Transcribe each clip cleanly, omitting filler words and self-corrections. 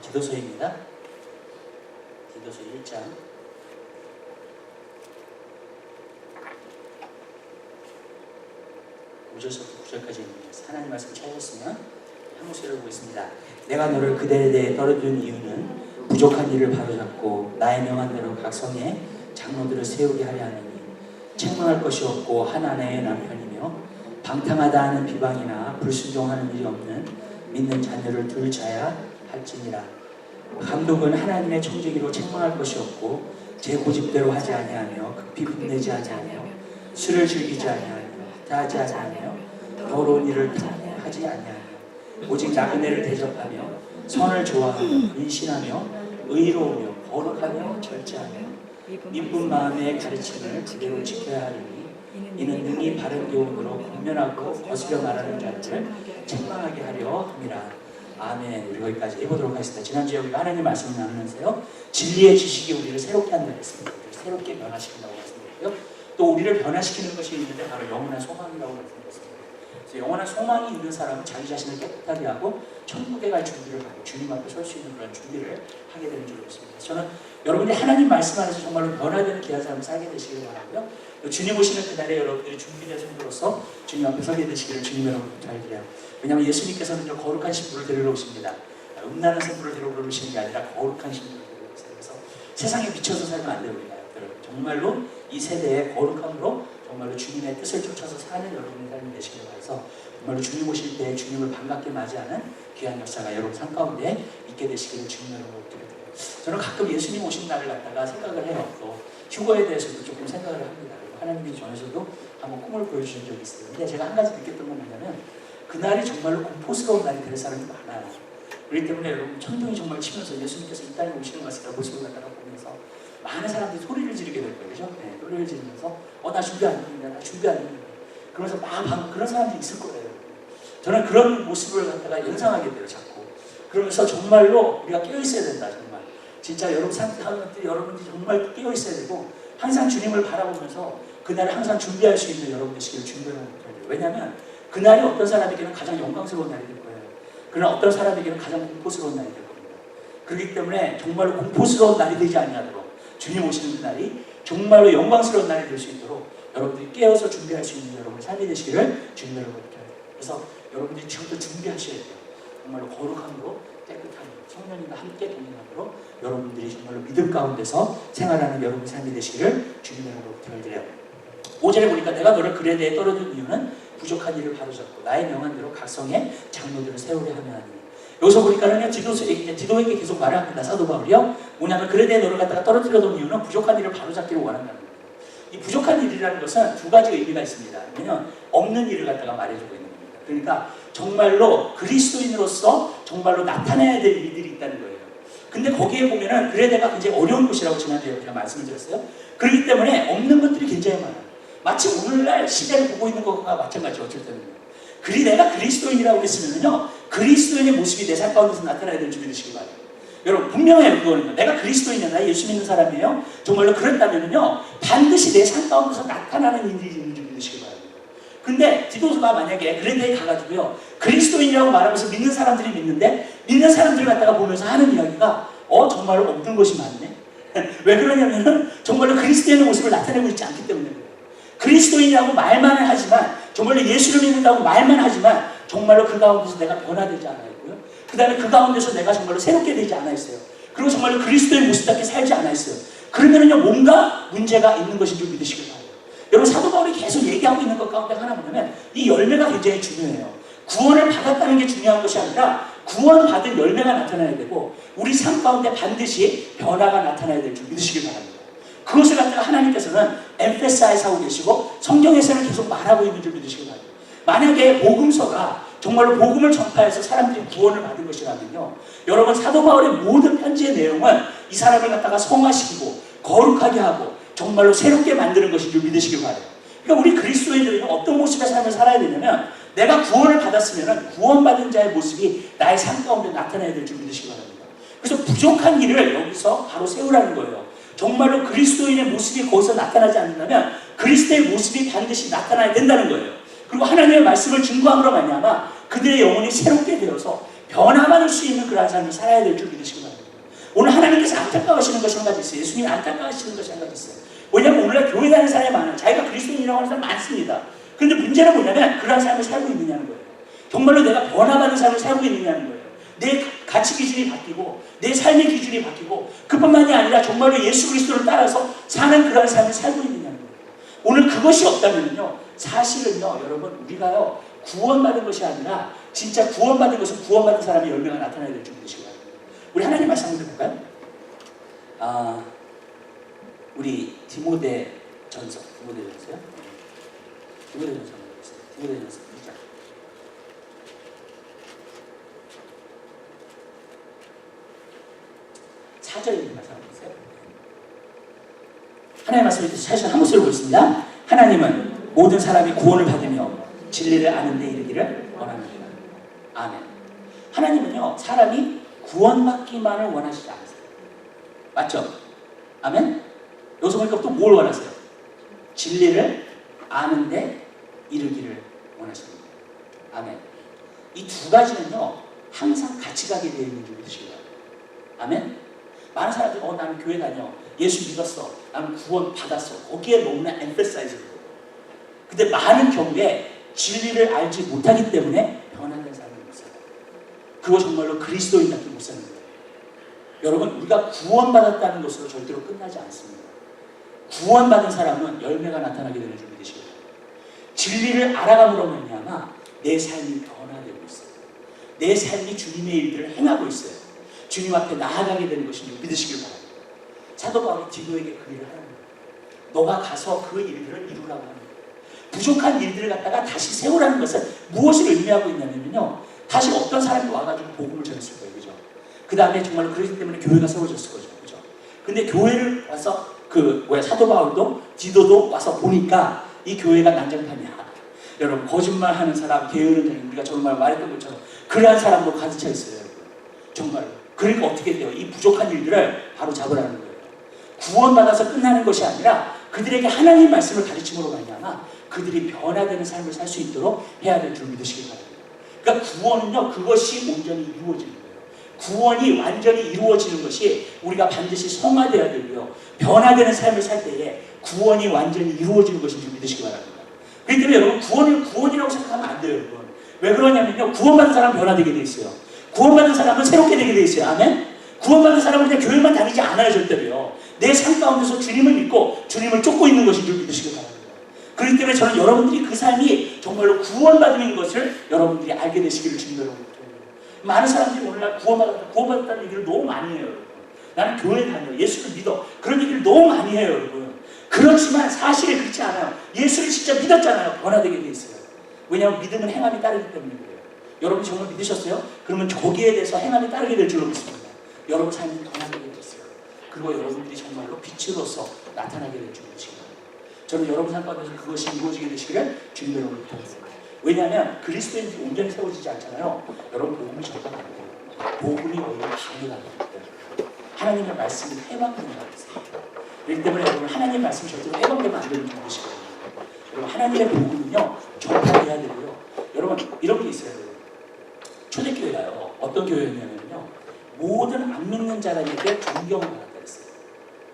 디도서입니다. 디도서 1장 5절부터 9절까지 있는데 하나님 말씀 찾으셨으면 한 목소리를 보겠습니다. 내가 너를 그대에 대해 떨어뜨린 이유는 부족한 일을 바로잡고 나의 명한 대로 각 성에 장로들을 세우게 하려 하느니 책망할 것이 없고 한 아내의 남편이며 방탕하다 하는 비방이나 불순종하는 일이 없는 믿는 자녀를 둘 자야 할지니라. 감독은 하나님의 청지기로 책망할 것이 없고 제 고집대로 하지 아니하며 급히 분내지 아니하며 술을 즐기지 아니하며 다하지 아니하며 더러운 일을 하지 아니하며 오직 나그네를 대접하며 선을 좋아하며 근신하며 의로우며 거룩하며 절제하며 이쁜 마음의 가르침을 그대로 지켜야 하리니 이는 능히 바른 교훈으로 권면하고 거스려 말하는 자들을 책망하게 하려 함이라. 아멘. 우리 거기까지 해보도록 하겠습니다. 지난주에 우리가 하나님 말씀을 나누면서요, 진리의 지식이 우리를 새롭게 한다고 했습니다. 새롭게 변화시킨다고 말씀드렸고요. 또 우리를 변화시키는 것이 있는데 바로 영원한 소망이라고 말씀드렸습니다. 그래서 영원한 소망이 있는 사람은 자기 자신을 깨끗하게 하고 천국에 갈 준비를 하고 주님 앞에 설 수 있는 그런 준비를 하게 되는 줄 믿습니다. 저는 여러분들이 하나님 말씀 안에서 정말로 변화되는 귀한 삶을 살게 되시길 바라고요. 주님 오시는 그날에 여러분들이 준비된 성도로서 주님 앞에 서게 되시기를 주님 여러분 부탁드려요. 왜냐하면 예수님께서는 거룩한 신부를 데리러 오십니다. 음란한 신부를 데리러 오시는 게 아니라 거룩한 신부를 데리러 오세요. 그래서 세상에 미쳐서 살면 안 됩니다. 여러분 정말로 이 세대의 거룩함으로 정말로 주님의 뜻을 쫓아서 사는 여러분의 삶이 되시길 바라서 정말로 주님 오실 때 주님을 반갑게 맞이하는 귀한 역사가 여러분 삶 가운데 있게 되시기를 주님 여러분 부탁드려요. 저는 가끔 예수님 오신 날을 갖다가 생각을 해요. 또 휴거에 대해서도 조금 생각을 합니다. 하나님이 전에서도 한번 꿈을 보여주신 적이 있어요. 근데 제가 한 가지 느꼈던 건 뭐냐면 그날이 정말로 공포스러운 날이 될 사람이 많아요. 그렇기 때문에 여러분 천둥이 정말 치면서 예수님께서 이 땅에 오시는 것이다 모습을 갖다가 보면서 많은 사람들이 소리를 지르게 될 거예요. 그죠? 네, 소리를 지르면서 나 준비 안 됩니다. 나 준비 안 됩니다. 그러면서 막 그런 사람들이 있을 거예요. 저는 그런 모습을 갖다가 연상하게 돼요. 자꾸. 그러면서 정말로 우리가 깨어있어야 된다. 정말. 진짜 여러분들이 정말 깨어있어야 되고 항상 주님을 바라보면서 그날을 항상 준비할 수 있는 여러분 되시기를 준비하는 거예요. 왜냐하면 그날이 어떤 사람에게는 가장 영광스러운 날이 될 거예요. 그러나 어떤 사람에게는 가장 공포스러운 날이 될 겁니다. 그렇기 때문에 정말로 공포스러운 날이 되지 않냐도록 주님 오시는 그날이 정말로 영광스러운 날이 될 수 있도록 여러분들이 깨어서 준비할 수 있는 여러분의 삶이 되시기를 주님 여러분 부탁드려요. 그래서 여러분들이 지금부터 준비하셔야 돼요. 정말로 거룩함으로 깨끗함으로 성령님과 함께 동행함으로 여러분들이 정말로 믿음 가운데서 생활하는 여러분의 삶이 되시기를 주님 여러분 부탁드려요. 5절에 보니까 내가 너를 글에 대해 떨어진 이유는 부족한 일을 바로잡고 나의 명한 대로 각 성에 장로들을 세우려 하며 하니. 여기서 보니까는요, 디도에게 계속 말을 합니다. 사도 바울이요. 뭐냐면 글에 대해 너를 갖다가 떨어뜨려둔 이유는 부족한 일을 바로잡기를 원한다는 거예요. 이 부족한 일이라는 것은 두 가지 의미가 있습니다. 왜냐면 없는 일을 갖다가 말해주고 있는 겁니다. 그러니까 정말로 그리스도인으로서 정말로 나타내야 될 일들이 있다는 거예요. 근데 거기에 보면은 글에 대해가 굉장히 어려운 곳이라고 지난주에 제가 말씀을 드렸어요. 그렇기 때문에 없는 것들이 굉장히 많아요. 마치 오늘날 시대를 보고 있는 것과 마찬가지 어쩔 때는요. 내가 그리스도인이라고 했으면요, 그리스도인의 모습이 내 삶 가운데서 나타나야 될 줄 믿으시기 바랍니다. 여러분 분명해요. 그거는요. 내가 그리스도인이야, 나 예수 믿는 사람이에요. 정말로 그랬다면요, 반드시 내 삶 가운데서 나타나는 일이 있는 줄 믿으시기 바랍니다. 근데 디도서가 만약에 그랜드에 가가지고요, 그리스도인이라고 말하면서 믿는 사람들이 믿는데 믿는 사람들을 갖다가 보면서 하는 이야기가 정말로 없는 것이 많네. 왜 그러냐면은 정말로 그리스도인의 모습을 나타내고 있지 않기 때문에 그래요. 그리스도인이라고 말만 하지만 정말로 예수를 믿는다고 말만 하지만 정말로 그 가운데서 내가 변화되지 않아 있고요. 그 다음에 그 가운데서 내가 정말로 새롭게 되지 않아 있어요. 그리고 정말로 그리스도의 모습답게 살지 않아 있어요. 그러면은요, 뭔가 문제가 있는 것인 줄 믿으시길 바랍니다. 여러분 사도 바울이 계속 얘기하고 있는 것 가운데 하나 뭐냐면 이 열매가 굉장히 중요해요. 구원을 받았다는 게 중요한 것이 아니라 구원받은 열매가 나타나야 되고 우리 삶 가운데 반드시 변화가 나타나야 될 줄 믿으시길 바랍니다. 그것을 갖다가 하나님께서는 emphasize 하고 계시고 성경에서는 계속 말하고 있는 줄 믿으시기 바랍니다. 만약에 복음서가 정말로 복음을 전파해서 사람들이 구원을 받은 것이라면요, 여러분 사도 바울의 모든 편지의 내용은 이 사람을 갖다가 성화시키고 거룩하게 하고 정말로 새롭게 만드는 것인 줄 믿으시기 바랍니다. 그러니까 우리 그리스도인들은 어떤 모습의 삶을 살아야 되냐면 내가 구원을 받았으면 구원받은 자의 모습이 나의 삶 가운데 나타나야 될 줄 믿으시기 바랍니다. 그래서 부족한 일을 여기서 바로 세우라는 거예요. 정말로 그리스도인의 모습이 거기서 나타나지 않는다면 그리스도의 모습이 반드시 나타나야 된다는 거예요. 그리고 하나님의 말씀을 증거함으로 말미암아 그들의 영혼이 새롭게 되어서 변화받을 수 있는 그러한 삶을 살아야 될 줄 믿으시기 바랍니다. 오늘 하나님께서 안타까워하시는 것이 한 가지 있어요. 예수님이 안타까워하시는 것이 한 가지 있어요. 왜냐하면 오늘날 교회 다니는 사람이 많아요. 자기가 그리스도인이라고 하는 사람 많습니다. 그런데 문제는 뭐냐면 그러한 삶을 살고 있느냐는 거예요. 정말로 내가 변화받는 삶을 살고 있느냐는 거예요. 내 가치 기준이 바뀌고 내 삶의 기준이 바뀌고 그뿐만이 아니라 정말로 예수 그리스도를 따라서 사는 그러한 삶을 살고 있느냐는 거예요. 오늘 그것이 없다면요, 사실은요, 여러분, 우리가요 구원받은 것이 아니라 진짜 구원받은 것은 구원받은 사람의 열매가 나타나야 될 줄 믿으시기 바랍니다. 우리 하나님 말씀 한번 들어볼까요? 우리 디모데전서요? 디모데전서 1장. 사절의 말씀 한번 보세요. 하나님의 말씀을 사실 한 목소리로 보겠습니다. 하나님은 모든 사람이 구원을 받으며 진리를 아는 데 이르기를 원합니다. 아멘. 하나님은요, 사람이 구원받기만을 원하시지 않으세요. 맞죠? 아멘? 여기서 보니까 또 뭘 원하세요? 진리를 아는 데 이르기를 원하십니다. 아멘. 이 두 가지는요, 항상 같이 가게 되어 있는 줄 믿으시기 바랍니다. 아멘? 많은 사람들이 나는 교회 다녀, 예수 믿었어, 나는 구원 받았어, 거기에 너무나 emphasize를 해요. 근데 많은 경우에 진리를 알지 못하기 때문에 변화된 삶을 못 살아요. 그거 정말로 그리스도인답게 못 사는 거예요. 여러분, 우리가 구원받았다는 것으로 절대로 끝나지 않습니다. 구원받은 사람은 열매가 나타나게 되는 줄 믿으시기 바랍니다. 진리를 알아감으로 말미암아 내 삶이 변화되고 있어요. 내 삶이 주님의 일들을 행하고 있어요. 주님 앞에 나아가게 되는 것인 줄 믿으시길 바랍니다. 사도 바울이 디도에게 그 일을 하는 거예요. 너가 가서 그 일들을 이루라고 하는 거예요. 부족한 일들을 갖다가 다시 세우라는 것은 무엇을 의미하고 있냐면요, 다시 어떤 사람이 와가지고 복음을 전했을 거예요. 그죠? 그 다음에 정말로 그러기 때문에 교회가 세워졌을 거죠. 그죠? 근데 교회를 와서 사도 바울도 디도도 와서 보니까 이 교회가 난장판이야. 여러분, 거짓말하는 사람, 게으른 사람, 우리가 정말 말했던 것처럼 그러한 사람도 가득 차 있어요. 여러분. 정말. 그러니까 어떻게 돼요? 이 부족한 일들을 바로 잡으라는 거예요. 구원받아서 끝나는 것이 아니라 그들에게 하나님 말씀을 가르침으로 말미암아 그들이 변화되는 삶을 살 수 있도록 해야 될 줄 믿으시기 바랍니다. 그러니까 구원은요, 그것이 온전히 이루어지는 거예요. 구원이 완전히 이루어지는 것이 우리가 반드시 성화되어야 되고요, 변화되는 삶을 살 때에 구원이 완전히 이루어지는 것인 줄 믿으시기 바랍니다. 그렇기 때문에 여러분, 구원을 구원이라고 생각하면 안 돼요. 여러분. 왜 그러냐면요, 구원받은 사람은 변화되게 돼 있어요. 구원받은 사람은 새롭게 되게 돼 있어요. 아멘? 구원받은 사람은 그냥 교회만 다니지 않아요. 절대로요. 내 삶 가운데서 주님을 믿고 주님을 쫓고 있는 것인 줄 믿으시기 바랍니다. 그렇기 때문에 저는 여러분들이 그 삶이 정말로 구원받는 것을 여러분들이 알게 되시기를 주님으로 부탁드립니다. 많은 사람들이 오늘날 구원받았다는 얘기를 너무 많이 해요. 여러분. 나는 교회 다녀, 예수를 믿어, 그런 얘기를 너무 많이 해요. 여러분. 그렇지만 사실은 그렇지 않아요. 예수를 진짜 믿었잖아요. 변화되게 돼 있어요. 왜냐하면 믿음은 행함이 따르기 때문에 그래요. 여러분 정말 믿으셨어요? 그러면 거기에 대해서 행함이 따르게 될 줄로 믿습니다. 여러분 삶이 변화되게 됐어요. 그리고 여러분들이 정말로 빛으로서 나타나게 될 줄 믿으시기 바랍니다. 저는 여러분 삶 가운데서 그것이 이루어지게 되시기를 주님의 이름으로 부탁드립니다. 왜냐하면 그리스도인들이 온전히 세워지지 않잖아요. 여러분 복음이 전파가 안 돼요. 복음이 오히려 방해가 됩니다. 하나님의 말씀이 해방된다고 했어요. 그렇기 때문에 여러분 하나님의 말씀이 절대로 해방되면 안 되는 줄 믿으시기 바랍니다. 여러분 하나님의 복음은요, 전파해야 되고요. 여러분 이런 게 있어요. 초대교회가요, 어떤 교회였냐면요, 모든 안 믿는 자들에게 존경을 받았다 그랬어요.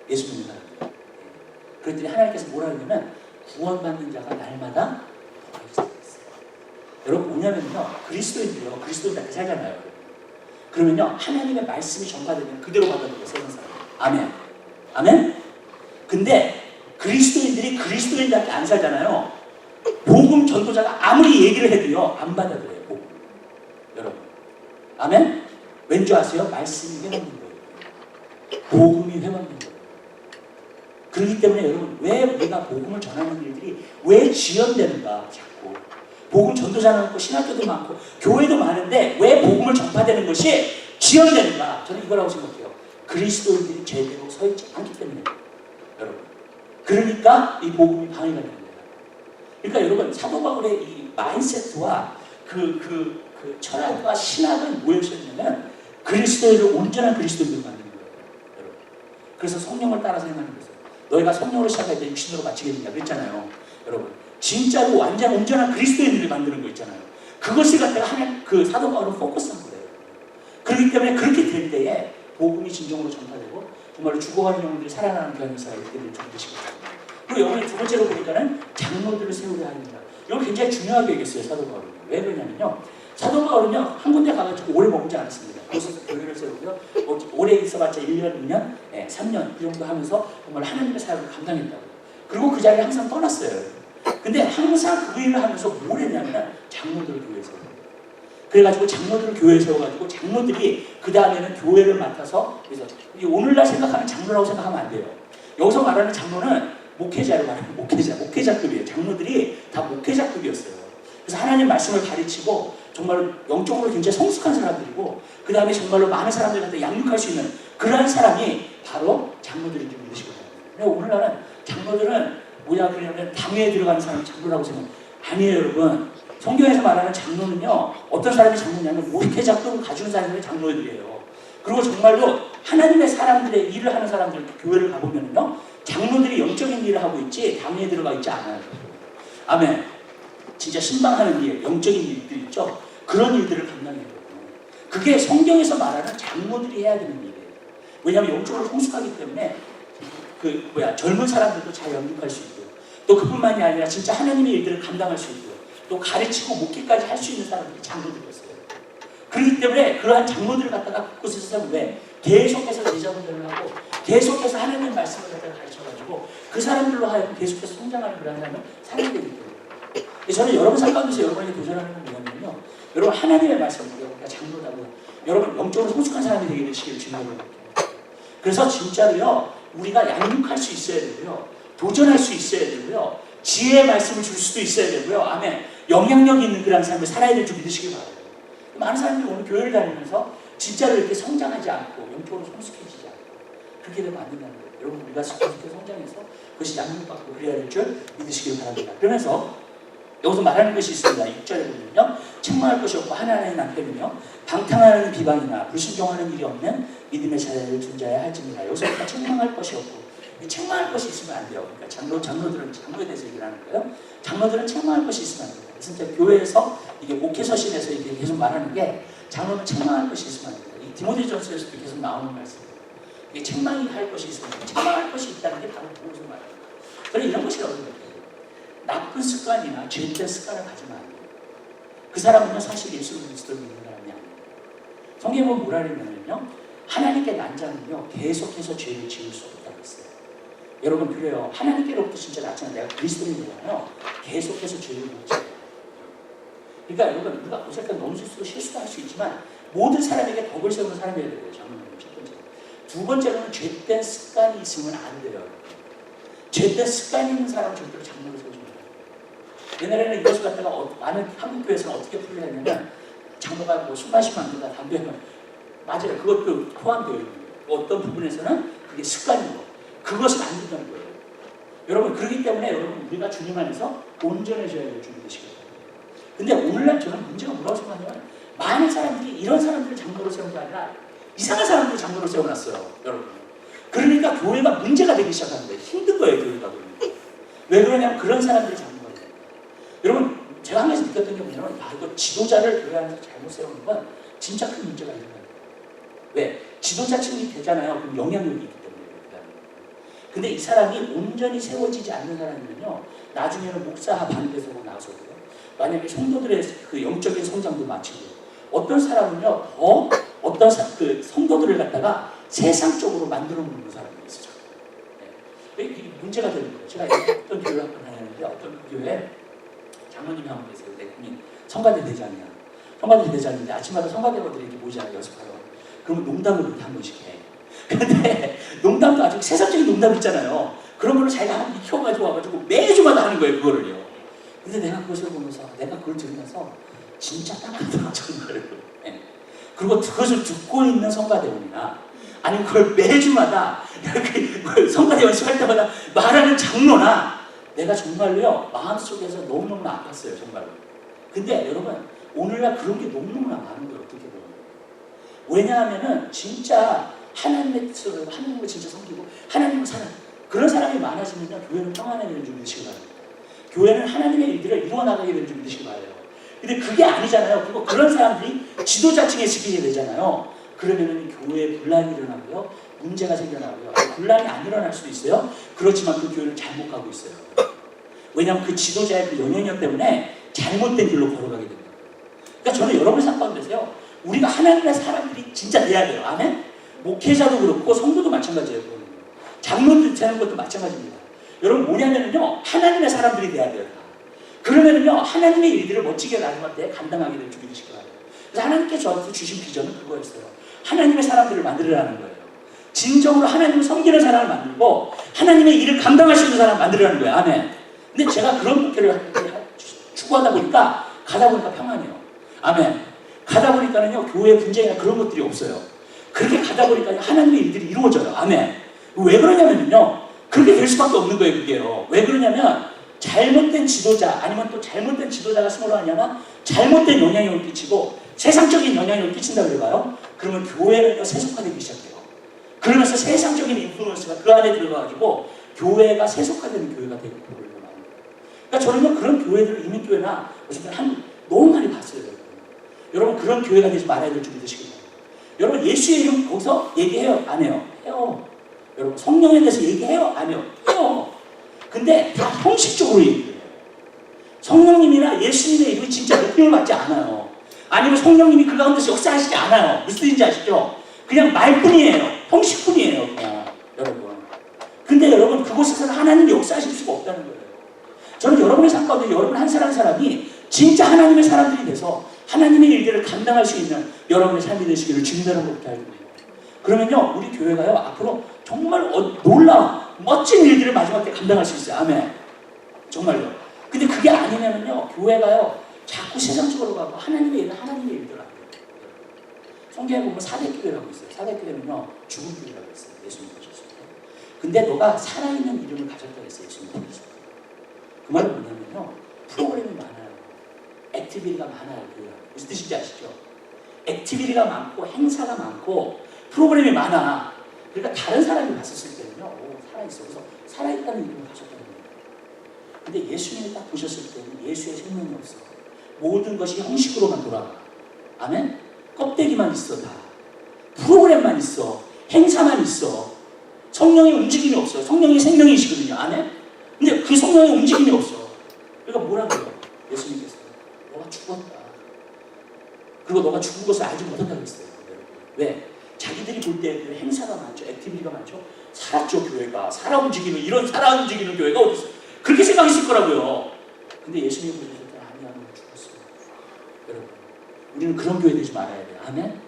예수 믿는 사람들. 그랬더니 하나님께서 뭐라 그러냐면 구원받는 자가 날마다 더해졌다 그랬어요. 여러분 뭐냐면요, 그리스도인들요, 그리스도인답게 살잖아요. 그러면요, 하나님의 말씀이 전파되면 그대로 받아들여요. 세상 사람. 아멘. 아멘. 근데 그리스도인들이 그리스도인답게 안 살잖아요. 복음 전도자가 아무리 얘기를 해도요, 안 받아들여요. 복음. 여러분. 아멘. 왠지 아세요? 말씀이 회방된 거예요. 복음이 회방된 거예요. 그렇기 때문에 여러분, 왜 우리가 복음을 전하는 일들이 왜 지연되는가? 자꾸 복음 전도자는 많고 신학교도 많고 교회도 많은데 왜 복음을 전파되는 것이 지연되는가? 저는 이거라고 생각해요. 그리스도인들이 제대로 서 있지 않기 때문에 여러분. 그러니까 이 복음이 방해가 되는 거예요. 그러니까 여러분, 사도 바울의 이 마인세트와 그 철학과 신학은 뭐였냐면 그리스도인을 온전한 그리스도인으로 만드는 거예요. 여러분. 그래서 성령을 따라서 행하는 거예요. 너희가 성령으로 시작할 때 육신으로 마치겠느냐 그랬잖아요. 여러분, 진짜로 온전한 그리스도인들을 만드는 거 있잖아요. 그것을 갖다가 하나님, 사도 바울은 포커스한 거예요. 그렇기 때문에 그렇게 될 때에 복음이 진정으로 전파되고 정말로 죽어가는 영혼들이 살아나는 변호사가 있게 될 줄이시고, 그리고 여러분이 두 번째로 보니까는 장로들을 세우려 합니다. 이건 굉장히 중요하게 얘기했어요, 사도 바울은. 왜 그러냐면요, 사도 바울은요 한 군데 가가지고 오래 머물지 않았습니다. 그래서 교회를 세우고요, 오래 있어봤자 1년, 2년, 3년 그 정도 하면서 정말 하나님의 사역을 감당했다고. 그리고 그 자리에 항상 떠났어요. 근데 항상 그 일을 하면서 뭘 했냐면 장로들을 교회에 세워요. 그래가지고 장로들을 교회에 세워가지고 장로들이 그 다음에는 교회를 맡아서, 그래서 오늘날 생각하는 장로라고 생각하면 안 돼요. 여기서 말하는 장로는 목회자를 말하는 목회자급이에요. 장로들이 다 목회자급이었어요. 그래서 하나님 말씀을 가르치고 정말로 영적으로 굉장히 성숙한 사람들이고, 그 다음에 정말로 많은 사람들 갖다 양육할 수 있는 그러한 사람이 바로 장로들인 줄 믿으시거든요. 근데 오늘날은 장로들은 뭐냐 그러냐면 당회에 들어가는 사람이 장로라고 생각해요. 아니에요, 여러분. 성경에서 말하는 장로는요, 어떤 사람이 장로냐면 목회자급을 가진 사람이 장로들이에요. 그리고 정말로 하나님의 사람들의 일을 하는 사람들 교회를 가보면요, 장로들이 영적인 일을 하고 있지 당회에 들어가 있지 않아요. 아멘. 진짜 신방하는 일, 영적인 일들 있죠. 그런 일들을 감당해야 돼요. 그게 성경에서 말하는 장로들이 해야 되는 일이에요. 왜냐하면 영적으로 성숙하기 때문에 젊은 사람들도 잘 영육할 수 있고, 또 그뿐만이 아니라 진짜 하나님의 일들을 감당할 수 있고, 또 가르치고 목회까지 할 수 있는 사람들이 장로들이었어요. 그렇기 때문에 그러한 장로들을 갖다가 그곳에서 세우면 왜? 계속해서 제자분들을 하고 계속해서 하나님의 말씀을 갖다가 가르쳐가지고 그 사람들로 하여금 계속해서 성장하는 그런 사람은 살아야 되기 때문에, 저는 여러분 삶 가운데서 여러분에게 도전하는 건 뭐냐면요, 여러분 하나님의 말씀을 우리가 장로라고, 여러분 영적으로 성숙한 사람이 되게 되시기를 주님으로. 그래서 진짜로요, 우리가 양육할 수 있어야 되고요, 도전할 수 있어야 되고요, 지혜의 말씀을 줄 수도 있어야 되고요, 아멘. 영향력 있는 그런 삶을 살아야 될 줄 믿으시기 바라요. 많은 사람들이 오늘 교회를 다니면서 진짜로 이렇게 성장하지 않고 영적으로 성숙해지지 않고 그렇게 되면 안 된다는 거예요. 여러분, 우리가 그렇게 성장해서 그것이 양육받고 그래야 될 줄 믿으시기 바랍니다. 그러면서 여기서 말하는 것이 있습니다. 6절에 보면요, 책망할 것이 없고 하나님의 남편이며 방탕하는 비방이나 불순종하는 일이 없는 믿음의 자녀를 존재해야 할지니라. 여기서 책망할 것이 없고, 책망할 것이 있으면 안 돼요. 그러니까 장로들은 장로에 대해서 얘기를 하는 거예요. 장로들은 책망할 것이 있으면 안 됩니다. 진짜 교회에서 이게 목회 서신에서 이게 계속 말하는 게, 장로는 책망할 것이 있으면 안 됩니다. 이 디모데전서에서도 계속 나오는 말씀이에요. 이게 책망이 할 것이 있으면, 책망할 것이 있다는 게 바로 그것을 말해요. 저는 이런 것이 어려운 거예요. 나쁜 습관이나 죄된 습관을 가지면 안 돼요. 그 사람은 사실 예수 그리스도를 믿는 사람이 아니에요. 성경에 보면 뭐라 그랬냐면요, 하나님께 난 자는요 계속해서 죄를 지을 수 없다고 했어요. 여러분, 그래요. 하나님께로부터 진짜 낳잖아요. 내가 그리스도인이잖아요. 계속해서 죄를 못 지어요. 그러니까 여러분, 우리가 어쨌든 너무 스스로 실수도 할 수 있지만 모든 사람에게 덕을 세우는 사람이어야 돼요. 장로님, 첫 번째. 두 번째로는 죄된 습관이 있으면 안 돼요. 죄된 습관이 있는 사람은 절대로 장로를 세우지 말아요. 옛날에는 이것을 갖다가 많은 한국 교회에서는 어떻게 풀려 했냐면, 장로가 뭐 술 마시면 안 된다, 담배 하면, 맞아요. 그것도 포함되어 있는 거예요. 어떤 부분에서는 그게 습관인 거, 그것은 안 된다는 거예요. 여러분, 그렇기 때문에 여러분, 우리가 주님 안에서 온전해져야 될 줄 믿으시거든요. 근데 오늘날 저는 문제가 뭐라고 생각하냐면, 많은 사람들이 이런 사람들을 장로로 세운 게 아니라 이상한 사람들을 장로로 세워놨어요. 여러분, 그러니까 교회가 문제가 되기 시작하는 거예요. 힘든 거예요, 교회가. 왜 그러냐면 그런 사람들이 장로가 돼요. 여러분, 제가 한 가지 느꼈던 게 뭐냐면, 이거 지도자를 교회 안에서 잘못 세우는 건 진짜 큰 문제가 있는 거예요. 왜? 지도자층이 되잖아요. 그럼 영향력이 있기 때문에. 근데 이 사람이 온전히 세워지지 않는 사람이면요, 나중에는 목사 반대서로 나서고요, 만약에 성도들의 그 영적인 성장도 마치고, 어떤 사람은요 더 어떤 그 성도들을 갖다가 세상적으로 만들어 놓는 사람이 있어요. 네. 이게 문제가 되는 거예요. 제가 어떤 교회 한번 다녔는데, 어떤 교회 장로님이 한 분 계세요. 네, 성가대 대장이야. 성가대 대장인데 아침마다 성가대원들이 이렇게 모이잖아요, 연습하러. 그러면 농담을 이렇게 한 번씩 해. 근데 농담도 아주 세상적인 농담 있잖아요. 그런 걸로 자기가 한 익혀가지고 와가지고 매주마다 하는 거예요, 그거를요. 근데 내가 그것을 보면서, 내가 그걸 들으면서 진짜 딱하다, 정말로. 네. 그리고 그것을 듣고 있는 성가대원이나, 아니면 그걸 매주마다 이렇게 성가대 연습할 때마다 말하는 장로나, 내가 정말로요 마음속에서 너무너무 아팠어요, 정말로. 근데 여러분, 오늘날 그런 게 너무너무나 많은 거예요, 어떻게 보면. 왜냐하면은 진짜 하나님의 뜻으로, 하나님을 진짜 섬기고 하나님을 사는 그런 사람이 많아지면 교회는 평안해지는 줄 믿으시기 바랍니다. 교회는 하나님의 일들을 이루어나가게 되는 줄 믿으시기 바라요. 근데 그게 아니잖아요. 그리고 그런 사람들이 지도자층에 지키게 되잖아요. 그러면은 교회에 분란이 일어나고요. 문제가 생겨나고요. 분란이 안 일어날 수도 있어요. 그렇지만 그 교회를 잘못 가고 있어요. 왜냐하면 그 지도자의 그 영향력 때문에 잘못된 길로 걸어가게 됩니다. 그러니까 저는 여러분의 삶 가운데서요. 우리가 하나님의 사람들이 진짜 돼야 돼요. 아멘? 목회자도 그렇고 성도도 마찬가지예요. 장로들 되는 것도 마찬가지입니다. 여러분 뭐냐면요. 하나님의 사람들이 돼야 돼요. 그러면은요. 하나님의 일들을 멋지게 나님한테 감당하게 될 줄을 믿으실 거예요. 그래서 하나님께 저한테 주신 비전은 그거였어요. 하나님의 사람들을 만들으라는 거예요. 진정으로 하나님을 섬기는 사람을 만들고 하나님의 일을 감당할 수 있는 사람을 만들으라는 거예요. 아멘. 근데 제가 그런 목표를 추구하다 보니까 가다 보니까 평안해요. 아멘. 가다 보니까는요 교회 분쟁이나 그런 것들이 없어요. 그렇게 가다 보니까 하나님의 일들이 이루어져요. 아멘. 왜 그러냐면요 그렇게 될 수밖에 없는 거예요. 그게요. 왜 그러냐면 잘못된 지도자 아니면 또 잘못된 지도자가 스스로 하냐면 잘못된 영향력을 끼치고 세상적인 영향력을 끼친다 그래봐요. 그러면 교회는 세속화되기 시작해요. 그러면서 세상적인 인플루언스가 그 안에 들어가가지고 교회가 세속화되는 교회가 되고 그러는 거예요. 그러니까 저는요 그런 교회들을 이민교회나 어쨌든 너무 많이 봤어요. 여러분 그런 교회가 되지 말아야 될 줄 믿으시기 바랍니다. 여러분 예수의 이름 거기서 얘기해요? 안 해요? 해요. 여러분 성령에 대해서 얘기해요? 안 해요? 해요. 근데 다 형식적으로 얘기해요. 성령님이나 예수님의 이름이 진짜 느낌을 받지 않아요. 아니면 성령님이 그 가운데서 역사하시지 않아요. 무슨 뜻인지 아시죠? 그냥 말뿐이에요. 형식뿐이에요. 그냥 여러분. 근데 여러분 그곳에서는 하나님이 역사하실 수가 없다는 거예요. 저는 여러분의 삶 가운데 여러분 한 사람 사람이 진짜 하나님의 사람들이 돼서 하나님의 일들을 감당할 수 있는 여러분의 삶이 되시기를 주님의 이름으로 기도합니다. 그러면요 우리 교회가요 앞으로 정말 놀라운 멋진 일들을 마지막 때 감당할 수 있어요. 아멘. 정말요. 근데 그게 아니면은요 교회가요 자꾸 세상적으로 가고 하나님의 일은 하나님의 일들 안 돼요. 성경에 보면 사대교회라고 있어요. 사대교회는요 죽은 교회라고 있어요. 예수님 보셨습니다. 근데 너가 살아있는 이름을 가졌다고 했어요. 예수님 보셨습니다. 그 말은 뭐냐면요 프로그램이 많아요. 액티비티가 많아요. 무슨 뜻인지 아시죠? 액티비티가 많고 행사가 많고 프로그램이 많아. 그러니까 다른 사람이 봤었을 때는요 살아있어. 그래서 살아있다는 이름을 가졌다는 거예요. 근데 예수님이 딱 보셨을 때는 예수의 생명이 없어. 모든 것이 형식으로만 돌아가. 아멘? 껍데기만 있어 다. 프로그램만 있어. 행사만 있어. 성령의 움직임이 없어요. 성령이 생명이시거든요. 아멘? 근데 그 성령의 움직임이 없어. 그러니까 뭐라고요? 예수님께서 너가 죽었다. 그리고 너가 죽은 것을 알지 못한다고 했어요. 왜? 자기들이 볼 때 그 행사가 많죠. 액티비티가 많죠. 살았죠 교회가. 살아 움직이는 이런 살아 움직이는 교회가 어디 있어요? 그렇게 생각했을 거라고요. 근데 예수님이 보셨을 때 아니야 너 죽었어. 여러분 우리는 그런 교회 되지 말아야 돼요. 아멘?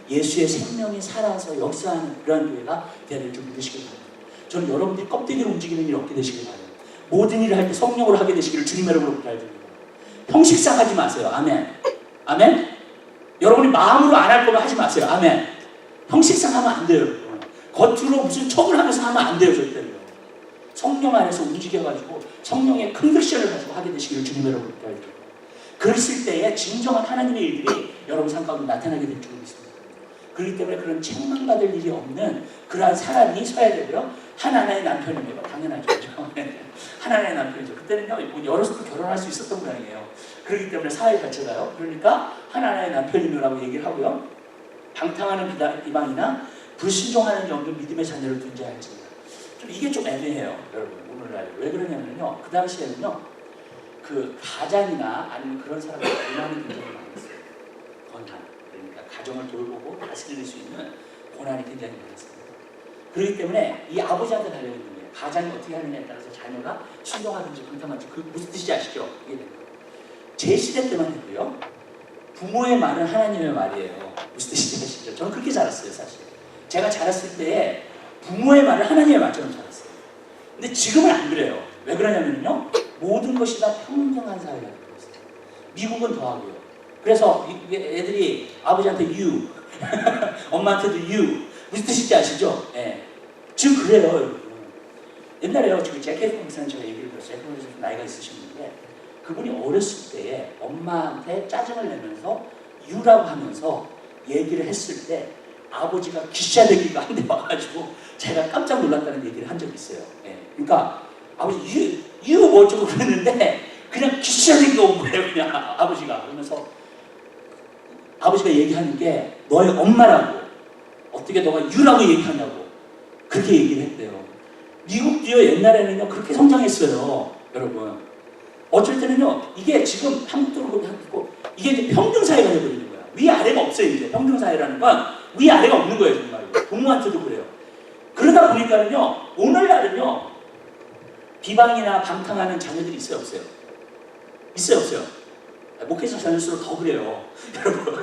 예수의 생명이 살아서 역사하는 그런 교회가 되어야 될 줄 믿으시길 바랍니다. 저는 여러분들이 껍데기로 움직이는 일이 없게 되시길 바랍니다. 모든 일을 할 때 성령으로 하게 되시기를 주님의 이름으로 부탁드립니다. 형식상 하지 마세요. 아멘. 아멘? 여러분이 마음으로 안 할 거면 하지 마세요. 아멘. 형식상 하면 안 돼요. 겉으로 무슨 척을 하면서 하면 안 돼요. 절대로. 성령 안에서 움직여가지고 성령의 컨빅션을 가지고 하게 되시기를 주님의 이름으로 부탁드립니다. 그랬을 때에 진정한 하나님의 일들이 여러분 삶 가운데 나타나게 될 줄 믿습니다. 그렇기 때문에 그런 책망받을 일이 없는 그러한 사람이 서야 되고요. 하나님의 남편입니다. 당연하죠. 하나님의 남편이죠. 그때는요, 여럿도 결혼할 수 있었던 모양이에요. 그렇기 때문에 사회 자체가요. 그러니까 하나님의 남편이라고 얘기를 하고요. 방탕하는 이방이나 불순종하는 영도 믿음의 자녀를 둔자할지. 좀 이게 좀 애매해요, 여러분. 오늘날 왜 그러냐면요. 그 당시에는요, 그 가장이나 아니면 그런 사람들 권한이 굉장히 많았어요. 권한. 그러니까 가정을 돌보고 다스릴 수 있는 권한이 굉장히 많았습니다. 그렇기 때문에 이 아버지한테 달려있는 거예요. 가장이 어떻게 하느냐에 따라서 자녀가 순종하든지 방탕하든지 그 무슨 뜻인지 아시죠? 이게 됩니다. 제 시대 때만 해도요. 부모의 말은 하나님의 말이에요. 무슨 뜻인지 아시죠? 저는 그렇게 자랐어요, 사실. 제가 자랐을 때에 부모의 말을 하나님의 말처럼 자랐어요. 근데 지금은 안 그래요. 왜 그러냐면요. 모든 것이 다 평등한 사회가 되고 있어요. 미국은 더하고요. 그래서 애들이 아버지한테 you, 엄마한테도 you. 무슨 뜻인지 아시죠? 예. 지금 그래요, 여러분. 옛날에요, 지금 제케 목사님 제가 얘기를 들었어요. 제케 목사님 나이가 있으셨는데 그분이 어렸을 때에 엄마한테 짜증을 내면서 you라고 하면서 얘기를 했을 때 아버지가 기샤대기가 한 대 와가지고 제가 깜짝 놀랐다는 얘기를 한 적이 있어요. 예. 그러니까 아버지 you 뭐 어쩌고 그랬는데 그냥 기샤대기가 온 거예요. 그냥 아버지가. 그러면서 아버지가 얘기하는 게 너의 엄마라고 어떻게 너가 유라고 얘기하냐고 그렇게 얘기를 했대요. 미국도요 옛날에는요 그렇게 성장했어요. 여러분 어쩔 때는요 이게 지금 한국도 그렇고 이게 이제 평등사회가 되어버리는 거야. 위아래가 없어요. 이제 평등사회라는 건 위아래가 없는 거예요. 정말 부모한테도 그래요. 그러다 보니까는요 오늘날은요 비방이나 방탕하는 자녀들이 있어요 없어요? 있어요 없어요? 목회자 자녀일수록 더 그래요. 여러분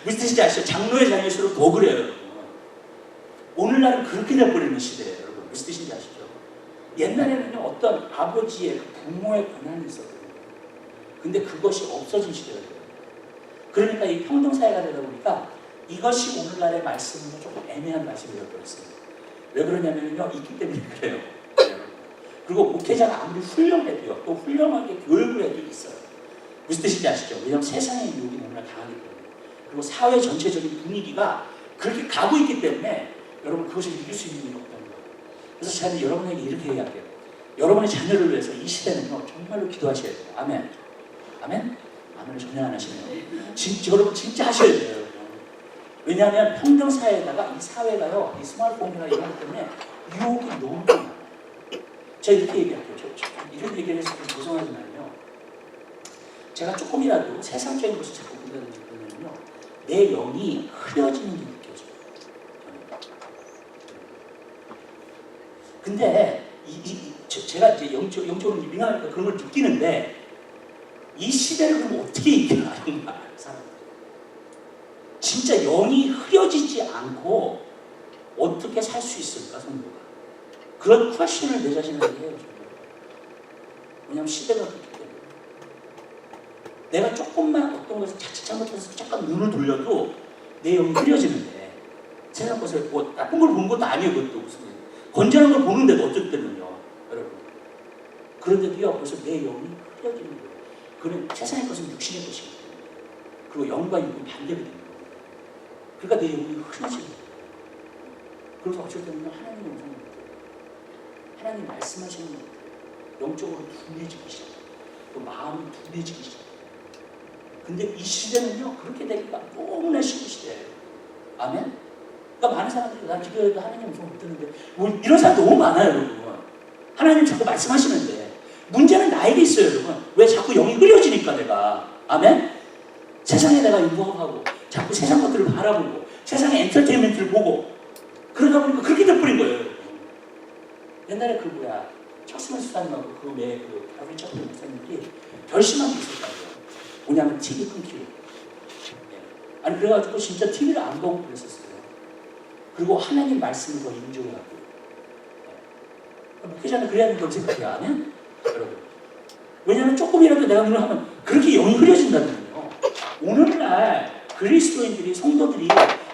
무슨 뜻인지 아시죠? 장로의 자녀일수록 더 그래요. 여러분. 오늘날은 그렇게 돼버리는 시대예요. 여러분 무슨 뜻인지 아시죠? 옛날에는요 어떤 아버지의 부모의 권한이 있었거든요. 근데 그것이 없어진 시대가 돼요. 그러니까 이 평등사회가 되다 보니까 이것이 오늘날의 말씀은 조금 애매한 말씀이 되어버렸어요. 왜 그러냐면요 있기 때문에 그래요. 그리고 목회자가 아무리 훌륭해도요 또 훌륭하게 교육을 해도 있어요. 무슨 뜻인지 아시죠? 왜냐하면 세상의 유혹이 너무나 강하기 때문에 그리고 사회 전체적인 분위기가 그렇게 가고 있기 때문에 여러분 그것을 이길 수 있는 일이 없다는 거예요. 그래서 저는 여러분에게 이렇게 얘기할게요. 여러분의 자녀를 위해서 이 시대는요 정말로 기도하셔야 돼요. 아멘. 아멘? 아멘을 전혀 안 하시네요. 여러분 진짜 하셔야 돼요. 여러분. 왜냐하면 평등사회에다가 이 사회가요 이 스마트폰이나 이런 것 때문에 유혹이 너무 많아요. 제가 이렇게 얘기할게요. 이런 얘기를 해서 좀 죄송하지만요. 제가 조금이라도 세상적인 것을 자꾸 본다면요 내 영이 흐려지는 게 느껴져요. 근데 제가 이제 영적으로 민감하니까 그런 걸 느끼는데 이 시대를 그럼 어떻게 이겨나가는가 사람들. 진짜 영이 흐려지지 않고 어떻게 살 수 있을까 성도가. 그런 퀘션을 내 자신에게 해요. 왜냐하면 시대가 그렇기 때문에. 내가 조금만 어떤 것을 자칫 잘못해서 잠깐 눈을 돌려도 내 영이 흐려지는데 세상 것을 뭐 나쁜 걸 본 것도 아니에요. 그것도 무슨 건전한 걸 보는데도 어쩔 때는요. 여러분. 그런데도요. 벌써 내 영이 흐려지는 거예요. 그는 세상의 것은 육신의 것이기 때문에. 그리고 영과 육은 반대가 되는 거예요. 그러니까 내 영이 흐려지는 거예요. 그래서 어쩔 때는 하나님의 음성을 못해요. 하나님 말씀하시는 것 같아요. 영적으로 둔해지기 시작해요. 또 마음이 둔해지기 시작해요. 근데 이 시대는요 그렇게 되기가 너무나 쉬운 시대예요. 아멘? 그러니까 많은 사람들이 난 기도해도 하나님 음성 못 듣는데 뭐 이런 사람 너무 많아요. 여러분. 하나님 자꾸 말씀하시는데 문제는 나에게 있어요. 여러분. 왜 자꾸 영이 흐려지니까 내가. 아멘? 세상에 내가 인보하고 자꾸 세상 것들을 바라보고 세상의 엔터테인먼트를 보고 그러다 보니까 그렇게 돼버린 거예요. 여러분. 옛날에 그 뭐야 척스만 수사님하고 그 외에 그 가브리 척스 목사님들이 결심한 게 있었다고요. 뭐냐면 TV 끊기로. 아니 그래가지고 진짜 TV를 안 보고 그랬었어요. 그리고 하나님 말씀을 더 인정하고. 목회자는 그래야 된다고 생각해요. 아멘? 여러분. 왜냐하면 조금이라도 내가 눈을 하면 그렇게 영이 흐려진다면요. 오늘날 그리스도인들이 성도들이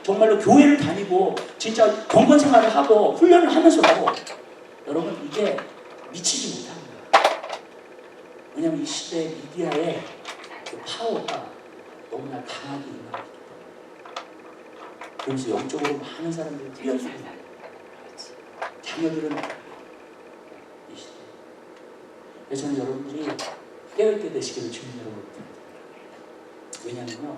정말로 교회를 다니고 진짜 경건 생활을 하고 훈련을 하면서도 여러분 이게 미치지 못합니다. 왜냐하면 이 시대의 미디어의 그 파워가 너무나 강하게 임하기 때문에. 그러면서 영적으로 많은 사람들이 뛰어들고 자녀들은 이 시대. 그래서 저는 여러분들이 깨어있게 되시기를 주님으로 부탁드립니다. 왜냐하면요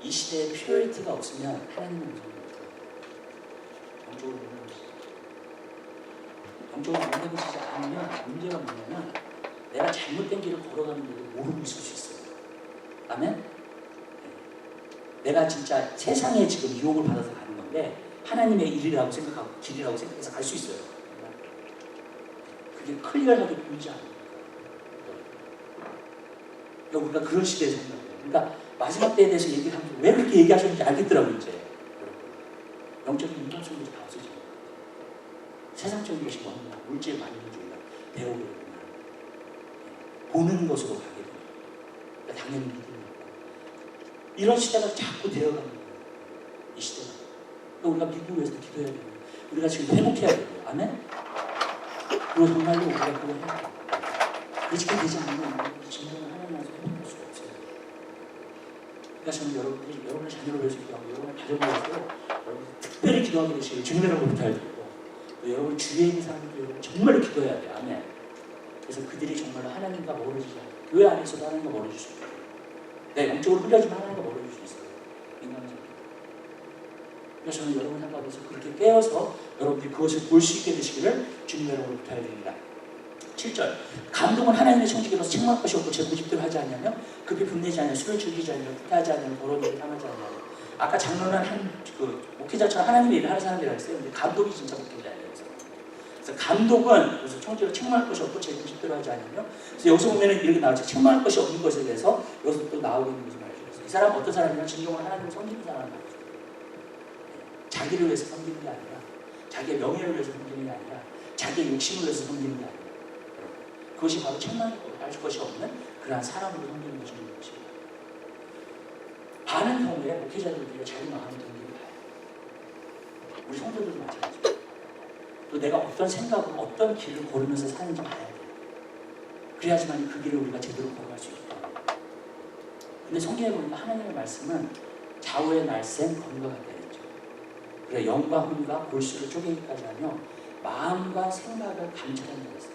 이 시대에 퓨어리티가 없으면 하나님의 음성을 못 들어요. 영적으로 영적으로 문제되지 않으면 문제가 뭐냐면 내가 잘못된 길을 걸어가는데도 모르고 있을 수 있어요. 아멘? 내가 진짜 세상에 지금 유혹을 받아서 가는 건데 하나님의 일이라고 생각하고 길이라고 생각해서 갈 수 있어요. 그게 클리어하게 보이지 않아요. 그러니까 우리가 그런 시대에 산다는 거예요. 그러니까 마지막 때에 대해서 얘기를 하면서 왜 그렇게 얘기하셨는지 알겠더라고요. 이제 영적인 인간성들이 다 없어지는 거예요. 세상적인 것이 뭐냐 물질 만능주의가 배우게 되구나. 보는 것으로 가게 됩니다. 그러니까 당연히 믿음이 없고 이런 시대가 자꾸 되어가는 거예요. 이 시대가. 그러니까 우리가 미국을 위해서 기도해야 돼요. 우리가 지금 회복해야 돼요. 아멘? 그리고 정말로 우리가 그걸 해야 돼요. 그렇게 되지 않으면 진정한 하나님 앞에서 회복할 수가 없어요. 그러니까 저는 여러분들이 여러분의 자녀를 위해서 기도하고 여러분의 가정을 위해서 여러분들이 특별히 기도하게 되시길 주님이라고 부탁드리고 또 여러분 주위에 있는 사람들도 정말로 기도해야 돼요. 아멘. 그래서 그들이 정말로 하나님과 멀어지지 않아요. 교회 안에서도 하나님과 멀어질 수 있어요. 네, 영적으로 흘려지면 하나님과 멀어질 수 있어요. 민감하지 않게. 그래서 저는 여러분 생각에서 그렇게 깨어서 여러분들이 그것을 볼 수 있게 되시기를 주님 여러분을 부탁드립니다. 7절 감동은 하나님의 청지기로서 책망할 것이 없고 제 고집대로 하지 않냐며 급히 분내지 않냐 술을 즐기지 않냐 후퇴하지 않냐 더러운 일을 탐하지 않냐. 아까 장로는 목회자처럼 하나님의 일을 하는 사람이라고 했어요. 근데 감독이 진짜 목회자예요. 그래서 감독은 그래서 청지기로 책망할 것이 없고 제 고집대로 하지 않냐며. 그래서 여기서 보면은 이렇게 나오죠. 책망할 것이 없는 것에 대해서 여기서 또 나오고 있는 것을 말해주셨어요. 이 사람은 어떤 사람이냐면 진정으로 하나님을 섬기는 사람을 말해줘요. 자기를 위해서 섬기는 게 아니라 자기의 명예를 위해서 섬기는 게 아니라 자기의 욕심을 위해서 섬기는 게 아니라 그것이 바로 책망할 것이 없는 그러한 사람으로 섬기는 것인 것입니다. 많은 경우에 목회자들이 자기 마음의 동기를 봐요. 우리 성도들도 마찬가지입니다. 또 내가 어떤 생각으로 어떤 길을 걸으면서 사는지 봐야 돼요. 그래야지만 그 길을 우리가 제대로 걸어갈 수 있다. 근데 성경에 보니까 하나님의 말씀은 좌우의 날쌘 검과 같다 했죠. 그래 영과 혼과 골수를 쪼개기까지 하며 마음과 생각을 감찰한다고 했어요.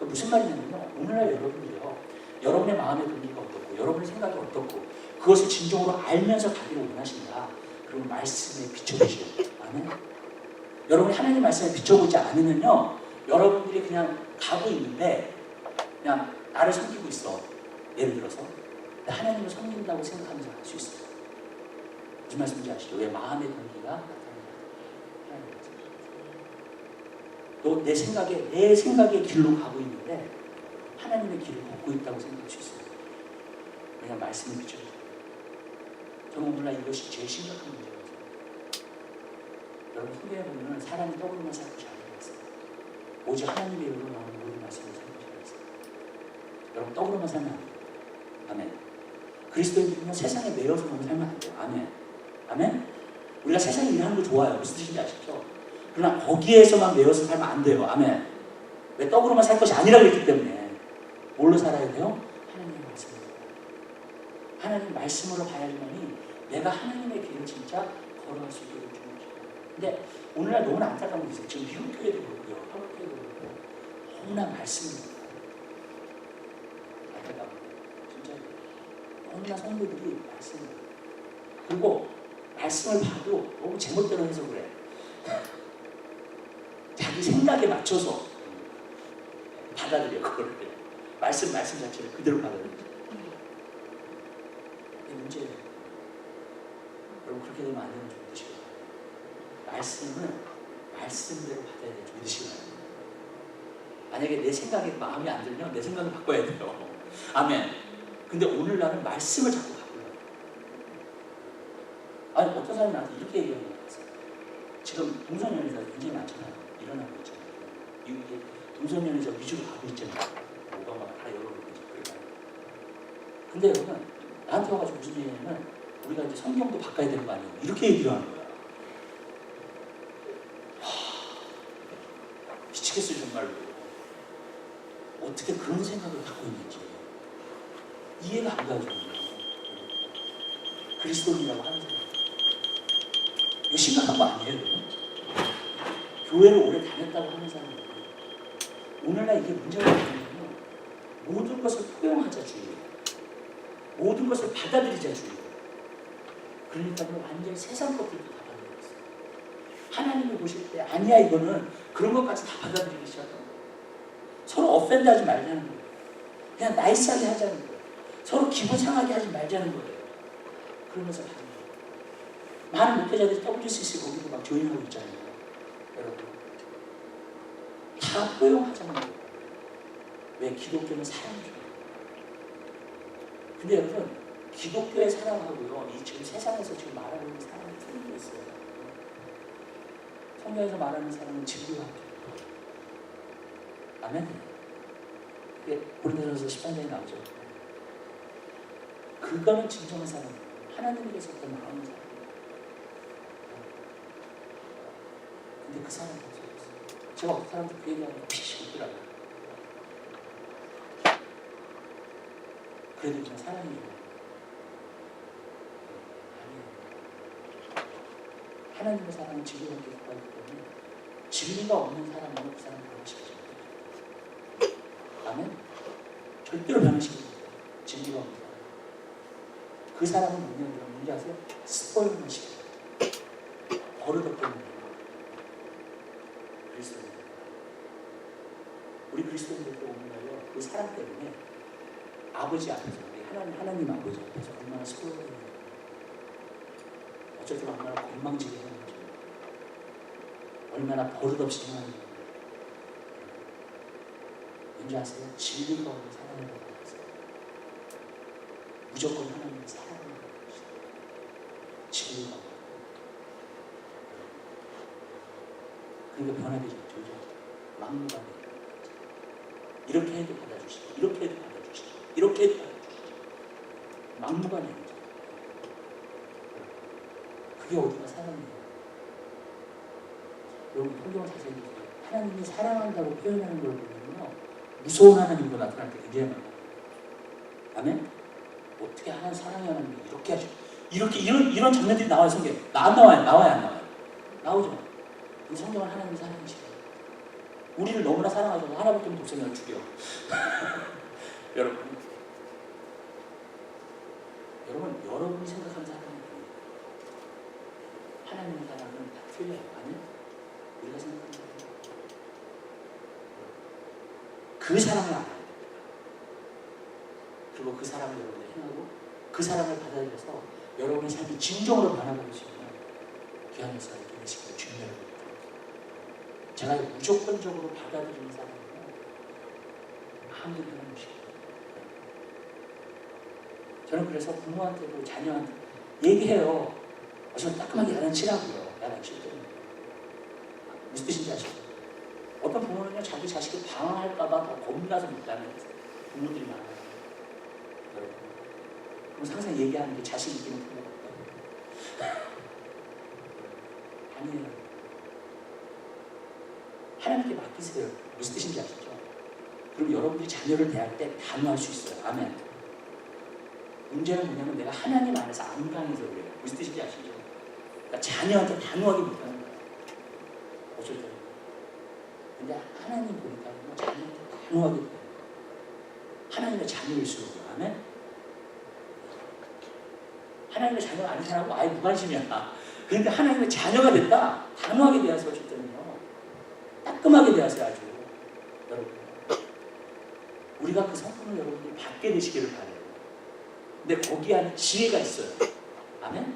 무슨 말이냐면요. 오늘날 여러분들이요. 여러분의 마음의 동기가 어떻고 여러분의 생각이 어떻고 그것을 진정으로 알면서 가기를 원하신다. 그러면 말씀에 비춰보시오. 아멘. 여러분이 하나님 말씀에 비춰보지 않으면요. 여러분들이 그냥 가고 있는데 그냥 나를 섬기고 있어. 예를 들어서 하나님을 섬긴다고 생각하면서 갈 수 있어요. 무슨 말씀인지 아시죠? 왜 마음의 동기가 나타납니다. 또 내 생각의 길로 가고 있는데 하나님의 길을 걷고 있다고 생각할 수 있어요. 왜냐하면 말씀이 비춰져요. 저는 오늘날 이것이 제일 심각한 문제예요. 여러분 성경에 보면 사람이 떡으로만 살 것이 아니라 했어요. 오직 하나님의 입으로 나오는 모든 말씀을 살 것이 아니라 했어요. 여러분 떡으로만 살면 안 돼요. 아멘. 그리스도인들은요 세상에 매여서만 살면 안 돼요. 아멘. 아멘. 우리가 세상에 일하는 거 좋아요. 무슨 뜻인지 아시죠? 그러나 거기에서만 매여서 살면 안 돼요. 아멘. 왜 떡으로만 살 것이 아니라 그랬기 때문에 뭘로 살아야 돼요? 하나님의 말씀으로. 하나님 말씀으로 봐야지만이 내가 하나님의 길을 진짜 걸어갈 수 있게 되는 것입니다. 근데 오늘날 너무나 안타까운 게 있어요. 지금 미국 교회도 그렇고요. 한국 교회도 그렇고 너무나 말씀입니다. 안타까운 진짜 너무나 성도들이 말씀입니다. 그리고 말씀을 봐도 너무 제멋대로 해석을 해. 자기 생각에 맞춰서 받아들여 그걸 말씀 자체를 그대로 받아들여. 이게 문제예요. 여러분 그렇게 되면 안 되는 줄 믿으시고 말씀을 말씀대로 받아야 되는 줄 믿으시고 만약에 내 생각에 마음이 안 들면 내 생각을 바꿔야 돼요. 아멘. 근데 오늘날은 말씀을 자꾸 바꾸려고. 아니 어떤 사람이 나한테 이렇게 얘기하는 거예요. 지금 동성연애자 굉장히 많잖아요. 일어나고 있잖아요. 미국이 동성연애자 위주로 가고 있잖아요. 오바마가 다 열어보고 있잖아요. 근데 여러분 나한테 와가지고 무슨 얘기냐면 우리가 이제 성경도 바꿔야 되는 거 아니에요. 이렇게 얘기를 하는 거야. 미치겠어요 정말로. 어떻게 그런 생각을 갖고 있는지 이해가 안 가죠. 그리스도인이라고 하는 사람 이거 심각한 거 아니에요? 여러분? 교회를 오래 다녔다고 하는 사람이 오늘날 이게 문제가 되냐면 모든 것을 포용하자 주의예요. 모든 것을 받아들이자 주의예요. 그러니까요 완전히 세상 것들도 다 받아들였어요. 하나님이 보실 때 아니야 이거는 그런 것까지 다 받아들이기 시작하는 거예요. 서로 offend하지 말자는 거예요. 그냥 나이스하게 하자는 거예요. 서로 기분 상하게 하지 말자는 거예요. 그러면서 하는 거예요. 많은 목회자들이 WCC 거기도 막 조인하고 있잖아요. 여러분 다 포용하자는 거예요. 왜? 기독교는 사랑이죠. 근데 여러분 기독교의 사랑하고요 이 지금 세상에서 지금 말하고 있는 사랑은 틀린 게 있어요. 성경에서 말하는 사랑은 진리와 함께. 아멘. 그게 고린도전서 13장에 나오죠. 그거는 진정한 사랑이에요. 하나님에게서 어떤 마음의 사랑. 근데 그 사람이 없어졌어요. 제가 어떤 사람들 그 얘기하면 피식 웃더라고요. 그래도 그냥 사랑이에요. 아니에요. 하나님의 사랑은 진리와 함께 가까이 있기 때문에 진리가 없는 사람은 그 사람을 변화시키지 못해요. 아멘? 절대로 변화시키지 못해요. 진리가 없는 사람. 그 사람은 뭐냐면 뭔지 아세요? 스포일만 시켜요. 버릇없거든요. 그리스도인. 우리 그리스도인들도 오늘날요 그 사랑 때문에 아버지 앞에서 하나님 아버지 앞에서 얼마나 소홀해요. 어쩔 때 얼마나 건망지게 하는 거죠. 얼마나 버릇없이 하는 거죠. 왠지 아세요? 진리가 없는 사랑을 받아서 무조건 하나님의 사랑을 받는 것이다. 진리가 없는. 그러니까 변화되지 않죠. 막무가내. 이렇게 해도 받아주시고, 이렇게 해도 받아주시고, 이렇게 해도 받아주시고, 막무가내죠. 그게 어디가 사랑이에요? 여러분 성경을 자세히 보세요. 하나님이 사랑한다고 표현하는 걸 보면요, 무서운 하나님으로 나타날 때 굉장히 많아요. 아멘? 어떻게 하나님 사랑의 하나님이 이렇게 하죠? 이런 장면들이 나와요. 성경에. 안 나와요? 나와요? 안 나와요? 나오죠. 이 성경은 하나님의 사랑이시죠. 우리를 너무나 사랑하셔서 하나밖에 없는 독생자를 죽여. 여러분이 생각하는 사랑은 하나님의 사랑은 다 틀려요. 아니요? 우리가 생각하는 사랑은 그 사랑을 알아요. 그리고 그 사랑을 여러분이 행하고 그 사랑을 받아들여서 여러분의 삶이 진정으로 변화가고 싶으면 귀한 역사를 되시기를 주님을 부탁드립니다. 제가 무조건적으로 받아들이는 사람은 아무도 변함없이. 저는 그래서 부모한테도 자녀한테 얘기해요. 좀 따끔하게 야단치라고요. 야단칠 때. 무슨 뜻인지 아시죠? 어떤 부모는요, 자기 자식을 방황할까봐 더 겁나서 못하는 부모들이 많아요. 여러분. 그럼 항상 얘기하는 게 자식 이기는 부모가 없다고. 아니에요. 하나님께 맡기세요. 무슨 뜻인지 아시죠? 그럼 여러분들이 자녀를 대할 때 단호할 수 있어요. 아멘. 문제는 뭐냐면 내가 하나님 안에서 안 강해서 그래요. 무슨 뜻인지 아시죠? 그러니까 자녀한테 단호하게 못하는 거예요. 어쩔 때는. 근데 하나님 보니까 자녀한테 단호하게 돼요. 하나님의 자녀일수록. 아멘. 하나님의 자녀가 아닌 사람하고 아예 무관심이야. 그러니까 하나님의 자녀가 됐다. 단호하게 대하세요. 어쩔 때는요. 따끔하게 대하세요. 아주. 여러분. 우리가 그 성품을 여러분들이 받게 되시기를 바라요. 근데 거기 안에 지혜가 있어요. 아멘?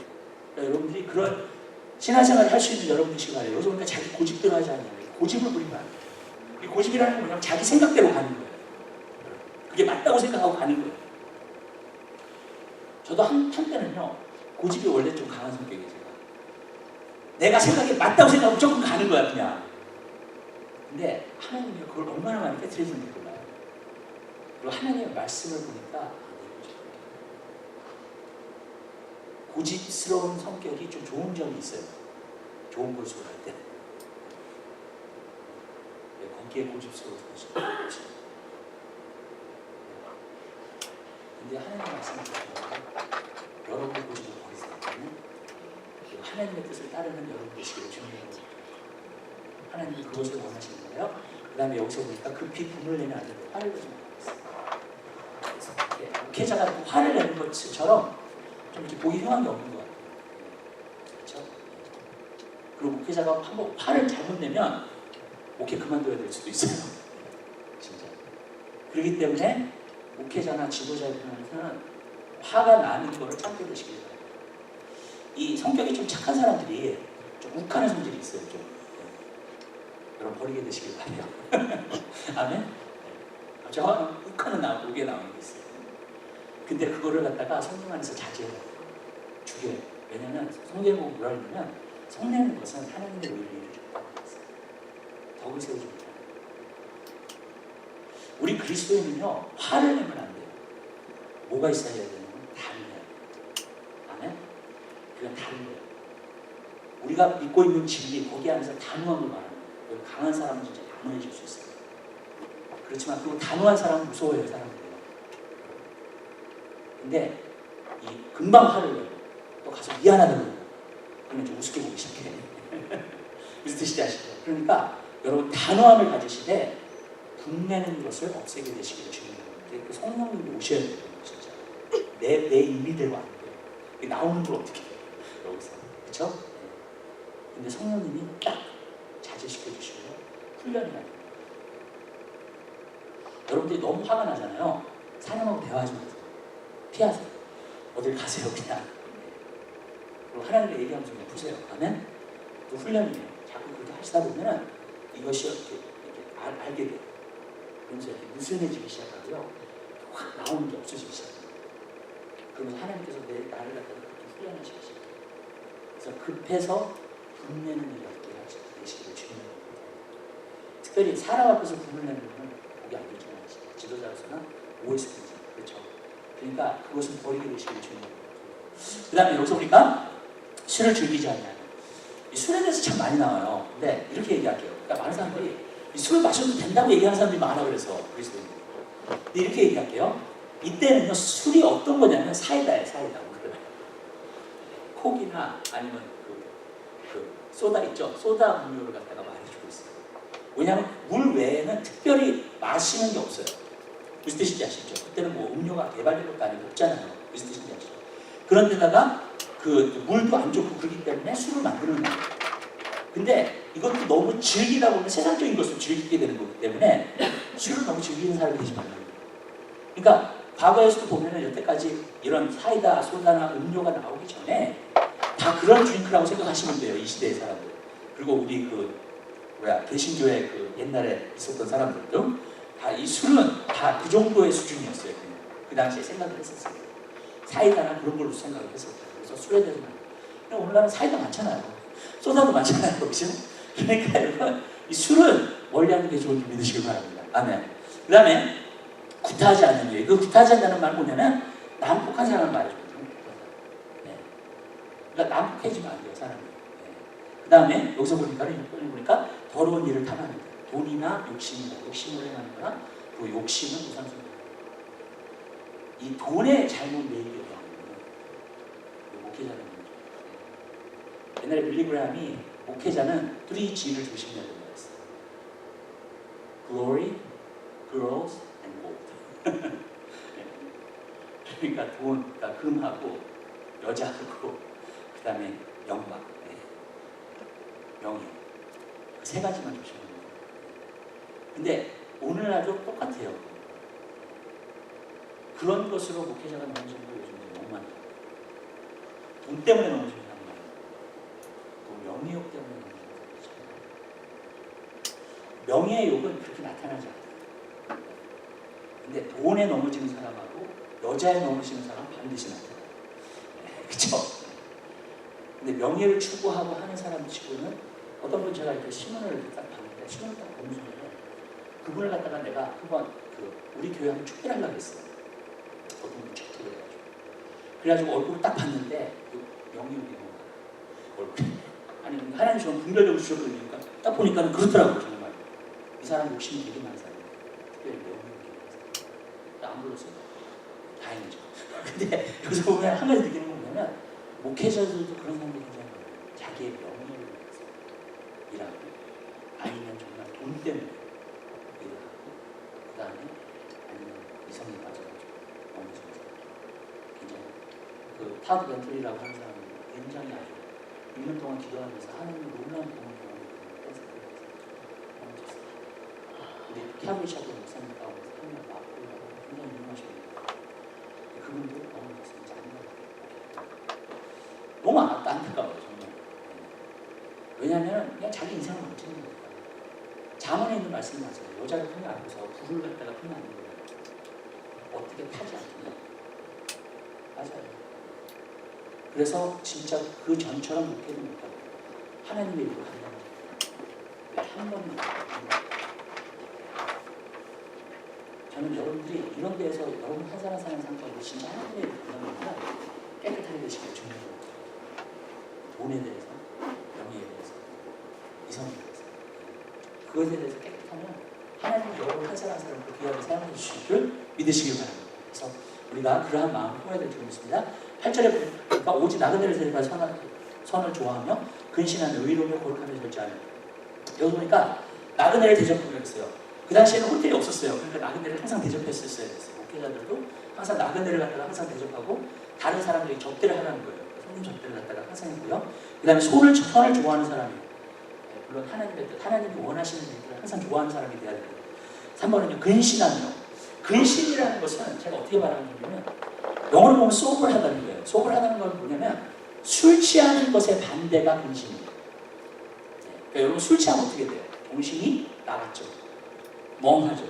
그러니까 여러분들이 그런 신앙생활을 할 수 있는 여러분들이 바래요. 여기서 보니까 자기 고집대로 하지 않아요. 고집을 부리면 안 돼요. 이 고집이라는 건 뭐냐면 자기 생각대로 가는 거예요. 그게 맞다고 생각하고 가는 거예요. 저도 한때는요, 고집이 원래 좀 강한 성격이에요. 내가 생각이 맞다고 생각하고 무조건 가는 거야, 그냥. 근데 하나님이 그걸 얼마나 많이 깨트리는지 몰라요. 그리고 하나님의 말씀을 보니까 고집스러운 성격이 좀 좋은 점이 있어요. 좋은 곳으로 갈 때. 거기에 고집스러워서 근데 하나님의 말씀을 듣고 여러분의 고집을 버리세요. 그리고 하나님의 뜻을 따르는 여러분 되시기를 주님입니다. 하나님이 그것을 원하시는 거예요. 그 다음에 여기서 보니까 급히 분을 내면 안 되고 화를 내지 말아요. 그래서 목회자가 화를 내는 것처럼 좀 이렇게 보기 흉한 게 없는 것 같아요. 그렇죠? 그리고 목회자가 한번 화를 잘못 내면 목회 그만둬야 될 수도 있어요. 진짜. 그렇기 때문에 목회자나 지도자에 대해서는 화가 나는 거를 참게 되시길 바랍니다. 이 성격이 좀 착한 사람들이 좀 욱하는 성질이 있어요. 좀. 여러분 버리게 되시길 바라요. 아멘? 저 욱하는 목에 나오는 게 있어요. 근데 그거를 갖다가 성령 안에서 자제해요. 죽여요. 왜냐면 성경에 보면 뭐라 그러냐면 성내는 것은 하나님의 의를 이루어준다고 했어요. 덕을 세워줍니다. 우리 그리스도인은요, 화를 내면 안 돼요. 뭐가 있어야 되냐면 다른 거예요. 아멘? 그건 다른 거예요. 우리가 믿고 있는 진리, 거기 안에서 단호함을 말하는 거예요. 강한 사람은 진짜 단호해질 수 있어요. 그렇지만 그 단호한 사람은 무서워요, 사람들이. 근데 이 금방 화를 내요. 또 가서 미안하다고 그래요. 그러면 좀 우습게 보기 시작해요. 무슨 뜻인지 아시죠? 그러니까 여러분 단호함을 가지시되 분내는 것을 없애게 되시기를 주님입니다. 그 성령님이 오셔야 돼요, 진짜. 내 의미대로 안 돼요. 나오는 걸 어떻게 해요? 여기서. 그렇죠? 근데 성령님이 딱 자제시켜 주시고요. 훈련이 나요. 여러분들이 너무 화가 나잖아요. 사람하고 대화하지 마세요. 피하세요. 어딜 가세요 그냥. 그리고 하나님과 얘기하면서 그냥 푸세요. 그러면 또 훈련이에요. 자꾸 그렇게 하시다 보면은 이것이 이렇게 알게 돼요. 그러면서 이렇게 느슨해지기 시작하고요. 확 나오는 게 없어지기 시작해요. 그러면서 하나님께서 나를 갖다가 그렇게 훈련하시기 시작해요. 그래서 급해서 분내는 일이 없게 하시기를 주님을 특별히 사람 앞에서 분을 내는 건 보기 안 좋잖아요. 지도자로서나 OSP지. 그렇죠. 그러니까 그것은 버리게 되시기를 주님을 그 다음에 여기서 보니까 술을 즐기지 않냐. 이 술에 대해서 참 많이 나와요. 근데 이렇게 얘기할게요. 그러니까 많은 사람들이 이 술을 마셔도 된다고 얘기하는 사람들이 많아 그래서 그리스도인들. 근데 이렇게 얘기할게요. 이때는요 술이 어떤 거냐면 사이다예요. 사이다. 콕이나 아니면 그 소다 있죠. 소다 음료를 갖다가 많이 주고 있어요. 왜냐하면 물 외에는 특별히 마시는 게 없어요. 무슨 뜻인지 아시죠? 그때는 뭐 음료가 개발된 것도 아니고 없잖아요. 무슨 뜻인지 아시죠? 그런데다가 그 물도 안 좋고 그렇기 때문에 술을 만드는 거예요. 근데 이것도 너무 즐기다 보면 세상적인 것을 즐기게 되는 거기 때문에 술을 너무 즐기는 사람이 되지 말라는 거예요. 그러니까 과거에서도 보면은 여태까지 이런 사이다, 소다나 음료가 나오기 전에 다 그런 드링크라고 생각하시면 돼요. 이 시대의 사람들. 그리고 우리 개신교회 그 옛날에 있었던 사람들도 다 이 술은 다 그 정도의 수준이었어요. 그 당시에 생각을 했었어요. 사이다나 그런 걸로 생각을 했었어요. 그래서 술에 대해서 근데 오늘날은 사이다 많잖아요. 소다도 많잖아요. 그렇죠? 그러니까 여러분 이 술은 멀리하는 게 좋은 줄 믿으시길 바랍니다. 아멘. 그 다음에 구타하지 않는 일. 그 구타하지 않는다는 말 보면은 난폭한 사람을 말해줘요. 네. 그러니까 난폭해지면 안 돼요, 사람이. 네. 그 다음에 여기서 보니까 더러운 일을 탐하는 거예요. 돈이나 욕심이다. 욕심으로 행하는 거나 그 욕심은 우상숭배다. 이 돈에 잘못 매이게 되는 거예요. 목회자는 거죠. 옛날에 빌리그램이 목회자는 3G를 조심해야 된다고 했어요. Glory, Girls, and Gold. 그러니까 돈, 그러니까 금하고 여자하고 그 다음에 영광, 명예. 그 세 가지만 조심하는 거예요. 근데 오늘날도 똑같아요. 그런 것으로 목회자가 넘어지는 거 요즘 너무 많아요. 돈 때문에 넘어지는 사람 많아요. 또 명예욕 때문에 넘어지는 사람 많아요. 명예욕은 그렇게 나타나지 않아요. 근데 돈에 넘어지는 사람하고 여자에 넘어지는 사람은 반드시 나타나요. 그쵸? 근데 명예를 추구하고 하는 사람 치고는 어떤 분 제가 이렇게 신문을 이렇게 딱 봤는데 신문을 딱 보는 순간에 그분을 갖다가 내가 한번 우리 교회 한번 축배를 하려고 했어요. 어떤 분이 축배를 해가지고. 그래가지고 얼굴을 딱 봤는데 명예욕이 너무 많아요. 얼굴이. 아니 하나님 저는 분별력을 주셨거든요. 딱 보니까 그렇더라고요. 정말. 이 사람 욕심이 되게 많은 사람이에요. 특별히 명예욕이 많은 사람. 안 불렀어요. 다행이죠. 근데 여기서 보면 한 가지 느끼는 거 뭐냐면 목회자들도 그런 사람들이 굉장히 많아요. 자기의 명예를 위해서 일하고 아니면 정말 돈 때문에 일을 하고 그 다음에 아니면 이성에 빠져가지고 넘어지는 사람. 굉장히 그 타드 벤틀리라고 하는 사람은 굉장히 아주 1년 동안 기도하면서 하나님의 놀라운 도움을 뺏어서 넘어졌어요. 우리 캐브리 샤도 목사님 가운데 하나님 맞고 굉장히 유명하십니다. 그분도 넘어졌어요. 너무 안타까워요, 정말. 왜냐하면 그냥 자기 인생을 망치는 거니까. 잠언에 있는 말씀이 맞아요. 여자를 품에 안고서 불을 갖다가 품에 안는 거예요. 어떻게 타지 않느냐. 맞아요. 그래서 진짜 그 전처럼 목회도 못하고 하나님의 일을 한다는 거예요. 한 번은 저는 여러분들이 이런 데에서 여러분 한 사람 사는 상태에서 진짜 하나님의 일을 한다면 깨끗하게 되시길 주님으로 돈에 대해서, 명예에 대해서, 이성에 대해서 그것에 대해서 깨끗하면 하나님 여러분 한 사람 한 사람 그 귀하게 사용해 주실 줄 믿으시길 바랍니다. 그래서 우리가 그러한 마음을 품어야 될 줄 믿습니다. 8절에 보니까 오직 나그네를 대접할 선을 좋아하며 근신하며 의로우며 거룩하며 절제하며 여기 보니까 나그네를 대접하고 그랬어요. 그 당시에는 호텔이 없었어요. 그러니까 나그네를 항상 대접했었어야 됐어요. 목회자들도 항상 나그네를 갖다가 항상 대접하고 다른 사람들이 접대를 하라는 거예요. 성님 접대를 갖다가 항상 했고요. 그 다음에 선을 좋아하는 사람이, 물론 하나님의 뜻, 하나님이 원하시는 일들을 항상 좋아하는 사람이 돼야 됩니다. 3번은요, 근신하며. 근신이라는 것은 제가 어떻게 말하냐면 영어로 보면 소블하다는 거예요. 소블하다는 건 뭐냐면 술 취하는 것의 반대가 근신입니다. 그러니까 여러분 술 취하면 어떻게 돼요? 정신이 나갔죠. 멍하죠.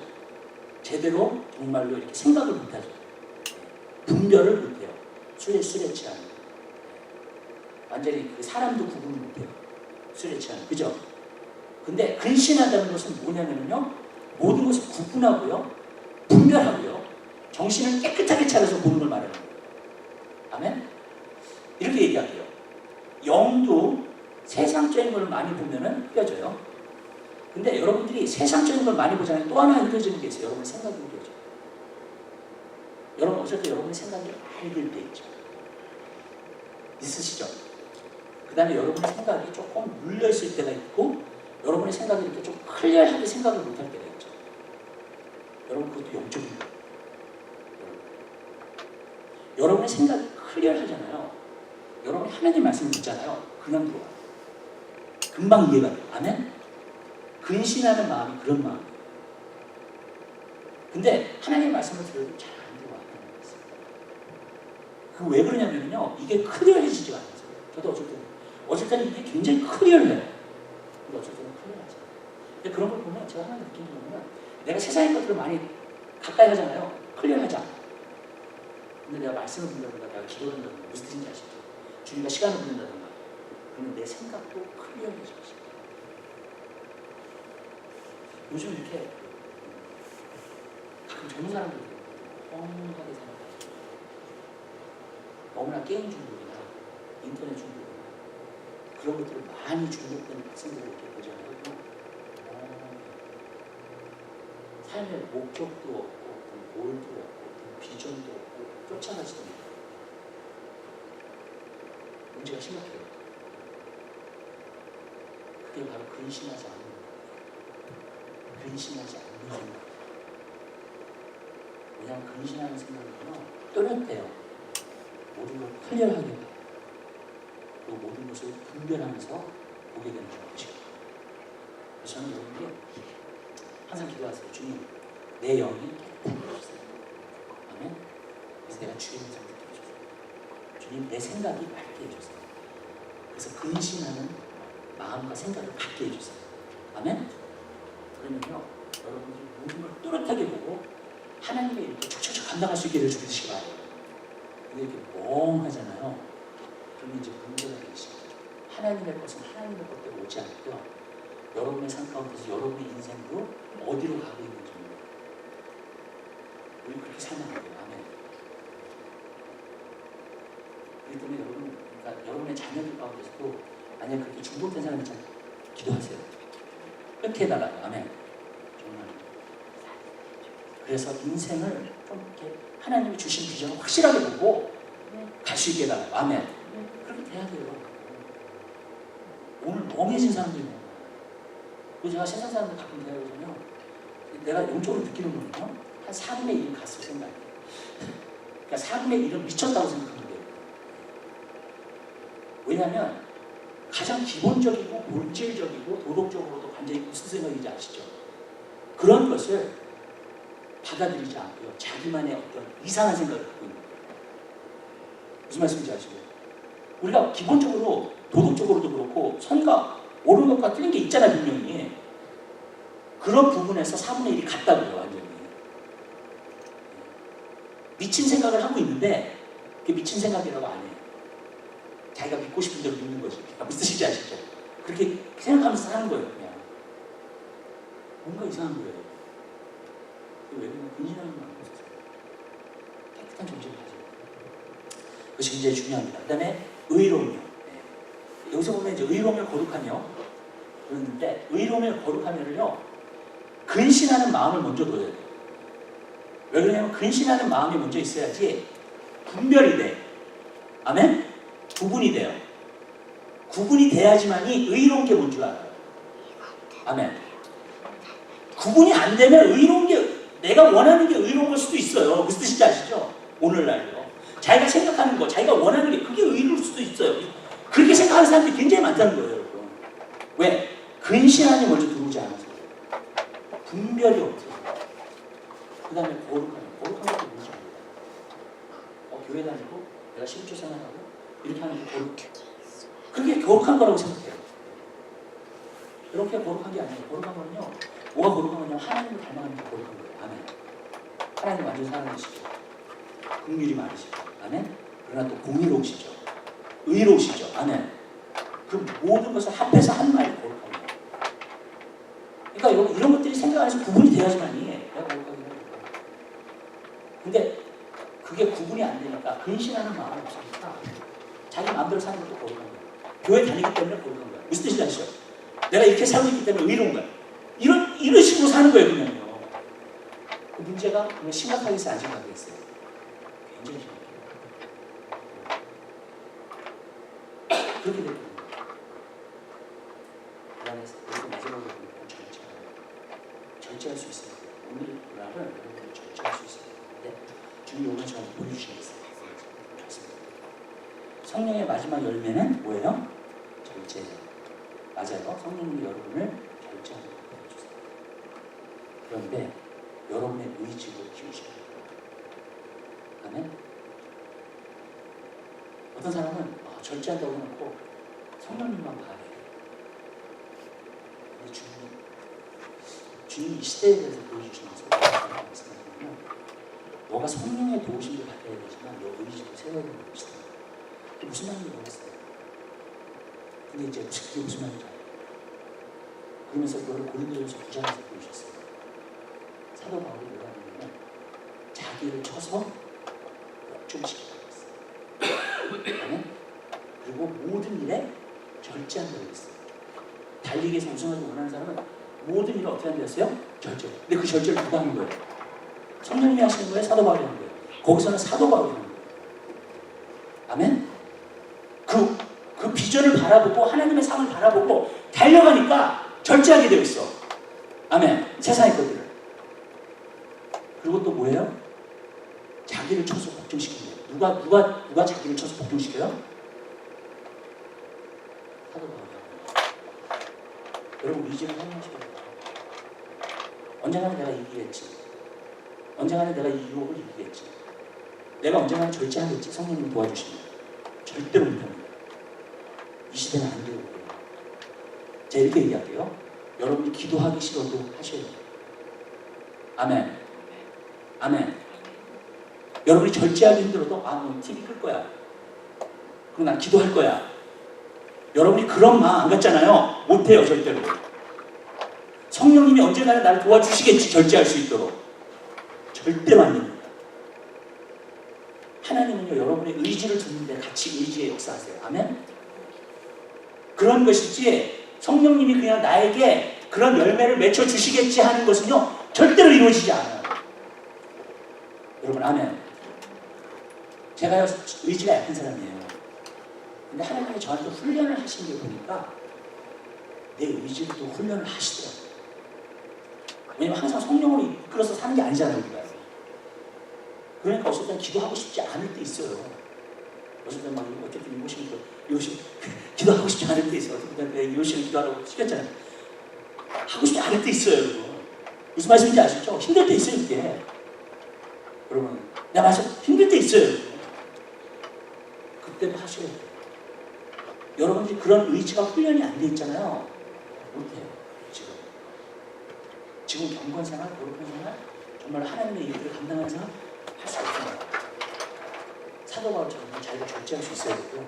제대로 정말로 이렇게 생각을 못하죠. 분별을 못해요. 술에 취하면. 완전히 그 사람도 구분을 못해요. 술에 취하면. 그죠? 근데 근신하다는 것은 뭐냐면요. 모든 것을 구분하고요. 분별하고요. 정신을 깨끗하게 차려서 보는 걸 말하는 거예요. 아멘? 이렇게 얘기할게요. 영도 세상적인 걸 많이 보면은 흐려져요. 근데 여러분들이 세상적인 걸 많이 보잖아요. 또 하나 흐려지는 게 있어요. 여러분의 생각이 흐려져요. 여러분 어쩔 때 여러분의 생각이 맑을 때 있죠. 있으시죠? 그 다음에 여러분의 생각이 조금 물려있을 때가 있고 여러분의 생각이 이렇게 좀 클리어하게 생각을 못할 때가 있죠. 여러분 그것도 영적인 거예요. 여러분의 생각이 클리어하잖아요. 여러분이 하나님 말씀을 듣잖아요. 그냥 들어와요. 금방 이해가 돼요. 아멘? 근신하는 마음이 그런 마음이에요. 근데 하나님 말씀을 들어도 잘 안 들어와요. 그 왜 그러냐면요. 이게 클리어해지지가 않아요. 저도 어쩔 때는 이게 굉장히 클리어해요. 근데 어쩔 때는 클리어하지 않아요. 근데 그런 걸 보면 제가 하나 느끼는 거는 내가 세상의 것들을 많이 가까이 하잖아요. 클리어하지 않아. 근데 내가 말씀을 듣는다든가 내가 기도를 한다든가 무슨 뜻인지 아시죠? 주님과 시간을 보낸다든가 그러면 내 생각도 클리어해지죠. 요즘 이렇게 가끔 젊은 사람들이 엉하게 생각하죠. 너무나 게임 중독이나 인터넷 중독이나 그런 것들을 많이 중독된 학생들을 이렇게 보잖아요. 삶의 목적도 없고 골도 없고 비전도 없고 쫓아가지도 못해요. 문제가 심각해요. 그게 바로 근신하지 않는 거예요. 근신하지 않는 생각. 왜냐하면 근신하는 생각은요 또렷해요. 모든 걸 클리어하게 봐요. 그리고 모든 것을 분별하면서 보게 되는 것이죠. 그래서 저는 여러분께 항상 기도하세요. 주님, 내 영이 깨끗하게 해주세요. 아멘. 그래서 내가 주의 음성을 듣게 해주세요. 주님, 내 생각이 맑게 해주세요. 그래서 근신하는 마음과 생각을 갖게 해주세요. 아멘. 그러면요, 여러분들이 모든 걸 또렷하게 보고 하나님의 일을 촉촉촉 감당할 수 있게 해주시기 바라요. 근데 이렇게 멍하잖아요. 그러면 이제 문제가 되기 시작하죠. 하나님의 것은 하나님의 것대로 오지 않고요. 여러분의 삶 가운데서 여러분의 인생도 어디로 가고 있는지 모르겠어요. 우리 그렇게 살면 안 돼요. 아멘. 그렇기 때문에 여러분, 그러니까 여러분의 자녀들 가운데서도 만약 그렇게 중독된 사람이 있잖아요. 기도하세요. 끊게 해달라고. 아멘. 정말. 그래서 인생을 좀 이렇게 하나님이 주신 비전을 확실하게 보고 갈 수 있게 해달라고. 아멘. 그렇게 돼야 돼요. 오늘 멍해진 사람들이 있는 거예요. 그리고 제가 세상 사람들 가끔 대화하잖아요. 내가 영적으로 느끼는 거는요. 한 4분의 1은 갔을 생각이에요. 그러니까 4분의 1은 미쳤다고 생각하는 거예요. 왜냐하면 가장 기본적이고 본질적이고 도덕적으로도 완전히 무슨 생각인지 아시죠? 그런 것을 받아들이지 않고요. 자기만의 어떤 이상한 생각을 갖고 있는 거예요. 무슨 말씀인지 아시죠? 우리가 기본적으로 도덕적으로도 그렇고 선과 옳은 것과 틀린 게 있잖아요. 분명히. 그런 부분에서 4분의 1이 같다고요. 완전히. 미친 생각을 하고 있는데 그게 미친 생각이라고 안 해요. 자기가 믿고 싶은 대로 믿는 거지. 무슨 뜻인지 아시죠? 그렇게 생각하면서 사는 거예요. 그냥. 뭔가 이상한 거예요. 왜 그러면 근신하는 건 아니었어요. 깨끗한 정신을 가지고. 그것이 굉장히 중요합니다. 그 다음에 의로움이요. 네. 여기서 보면 이제 의로움을 거룩하며 그러는데 의로움을 거룩하며를요 근신하는 마음을 먼저 둬야 돼요. 왜 그러냐면 근신하는 마음이 먼저 있어야지 분별이 돼. 아멘? 구분이 돼요. 구분이 돼야지만이 의로운 게 뭔 줄 알아요. 아멘. 구분이 안 되면 의로운 게 내가 원하는 게 의로운 걸 수도 있어요. 무슨 뜻인지 아시죠? 오늘날요. 자기가 생각하는 거, 자기가 원하는 게 그게 의로울 수도 있어요. 않다는 거예요, 여러분. 왜? 근신안이 먼저 들어오지 않아서. 분별이 없어요. 그 다음에 거룩한 것도 모르죠. 교회 다니고 내가 실조 생활하고 이렇게 하는 게 거룩해. 그게 거룩한 거라고 생각해요. 이렇게 거룩한 게 아니에요. 거룩한 거는요, 뭐가 거룩한 거냐면 하나님을 닮아가는 게 거룩한 거예요. 아멘. 하나님 완전 사랑하시죠. 긍휼이 많으시죠. 아멘. 그러나 또 공의로우시죠. 의로우시죠. 아멘. 그 모든 것을 합해서 한 말이 거룩한 거예요. 그러니까 이런 것들이 생각 안에서 구분이 돼야지만이 내가 거룩하게 해요. 근데 그게 구분이 안 되니까 근신하는 마음이 없으니까 자기 마음대로 사는 것도 거룩한 거예요. 교회 다니기 때문에 거룩한 거예요. 무슨 뜻인지 아시죠? 내가 이렇게 살고 있기 때문에 의로운 거예요. 이런 식으로 사는 거예요, 그냥요. 그 문제가 그냥 심각하겠어요, 안 심각하겠어요? 굉장히 심각해요. 그렇게 되거든요. 불안해서 그리고 마지막으로 보면 절제할 수 있어요. 오늘 불안을 여러분이 절제할 수 있어요. 근데 주님 오늘 저한테 보여주시겠어요. 성령의 마지막 열매는 뭐예요? 절제예요. 맞아요. 성령님이 여러분을 절제하는 걸 보여주세요. 그런데 여러분의 의지를 키우셔야 돼요. 아멘? 어떤 사람은 절제한다고 해놓고 성령님만 봐야 돼요. 근데 주님이 이 시대에 대해서 보여주시는 소리가 말씀하시면 너가 성령의 도우심을 받아야 되지만 너 의지도 세워야 되는 것이다. 무슨 말인지 모르겠어요. 근데 이제 그게 무슨 말인지 알아요. 그러면서 그걸 고린도전서 9장에서 보여주셨어요. 사도 바울이 뭐라 하냐면 자기를 쳐서 복종시키라고 했어요. 그리고 모든 일에 절제한다고 했어요. 달리기에서 우승하기 원하는 사람은 모든 일을 어떻게 한다고 했어요? 절제. 근데 그 절제를 누가 하는 거예요? 성령님이 하시는 거예요? 사도 바울이 하는 거예요? 거기서는 사도 바울이 하는 거예요. 아멘? 그 비전을 바라보고 하나님의 삶을 바라보고 달려가니까 절제하게 되어 있어. 아멘. 세상의 것들을. 그리고 또 뭐예요? 자기를 쳐서 복종시킨대요. 누가 자기를 쳐서 복종시켜요? 사도 바울이요. 여러분 의지를 사용하셔야 돼요. 언젠가는 내가 이기겠지. 언젠가는 내가 이 유혹을 이기겠지. 내가 언젠가는 절제하겠지. 성령님 도와주시면. 절대로 못합니다. 이 시대는 안 돼요. 제가 이렇게 얘기할게요. 여러분이 기도하기 싫어도 하셔야 돼요. 아멘. 아멘. 여러분이 절제하기 힘들어도 뭐 TV 끌 거야. 그럼 난 기도할 거야. 여러분이 그런 마음 안 갖잖아요. 못해요, 절대로. 성령님이 언젠가는 나를 도와주시겠지, 절제할 수 있도록. 절대로 안 됩니다. 하나님은요, 여러분의 의지를 듣는데 같이 의지의 역사하세요. 아멘? 그런 것이지, 성령님이 그냥 나에게 그런 열매를 맺혀주시겠지 하는 것은요, 절대로 이루어지지 않아요. 여러분, 아멘. 제가요, 의지가 약한 사람이에요. 근데 하나님이 저한테 훈련을 하신 게 보니까 내 의지를 또 훈련을 하시더라고요. 왜냐면 항상 성령으로 이끌어서 사는 게 아니잖아요, 우리가. 그러니까 어쨌든 기도하고 싶지 않을 때 있어요. 어쨌든 막 어쨌든 이것이 기도하고 싶지 않을 때 있어요. 어쨌든 이것이 기도하라고 시켰잖아요. 하고 싶지 않을 때 있어요, 여러분. 무슨 말씀인지 아시죠? 힘들 때 있어요, 이게. 여러분, 내가 말씀 힘들 때 있어요. 그때도 하셔야 돼요. 여러분들이 그런 의지가 훈련이 안 돼 있잖아요. 못해요, 지금 경건 생활, 거룩한 생활, 정말 하나님의 일들을 감당하는 생활 할 수 없어요. 사도 바울처럼 자기를 절제할 수 있어야 되고요.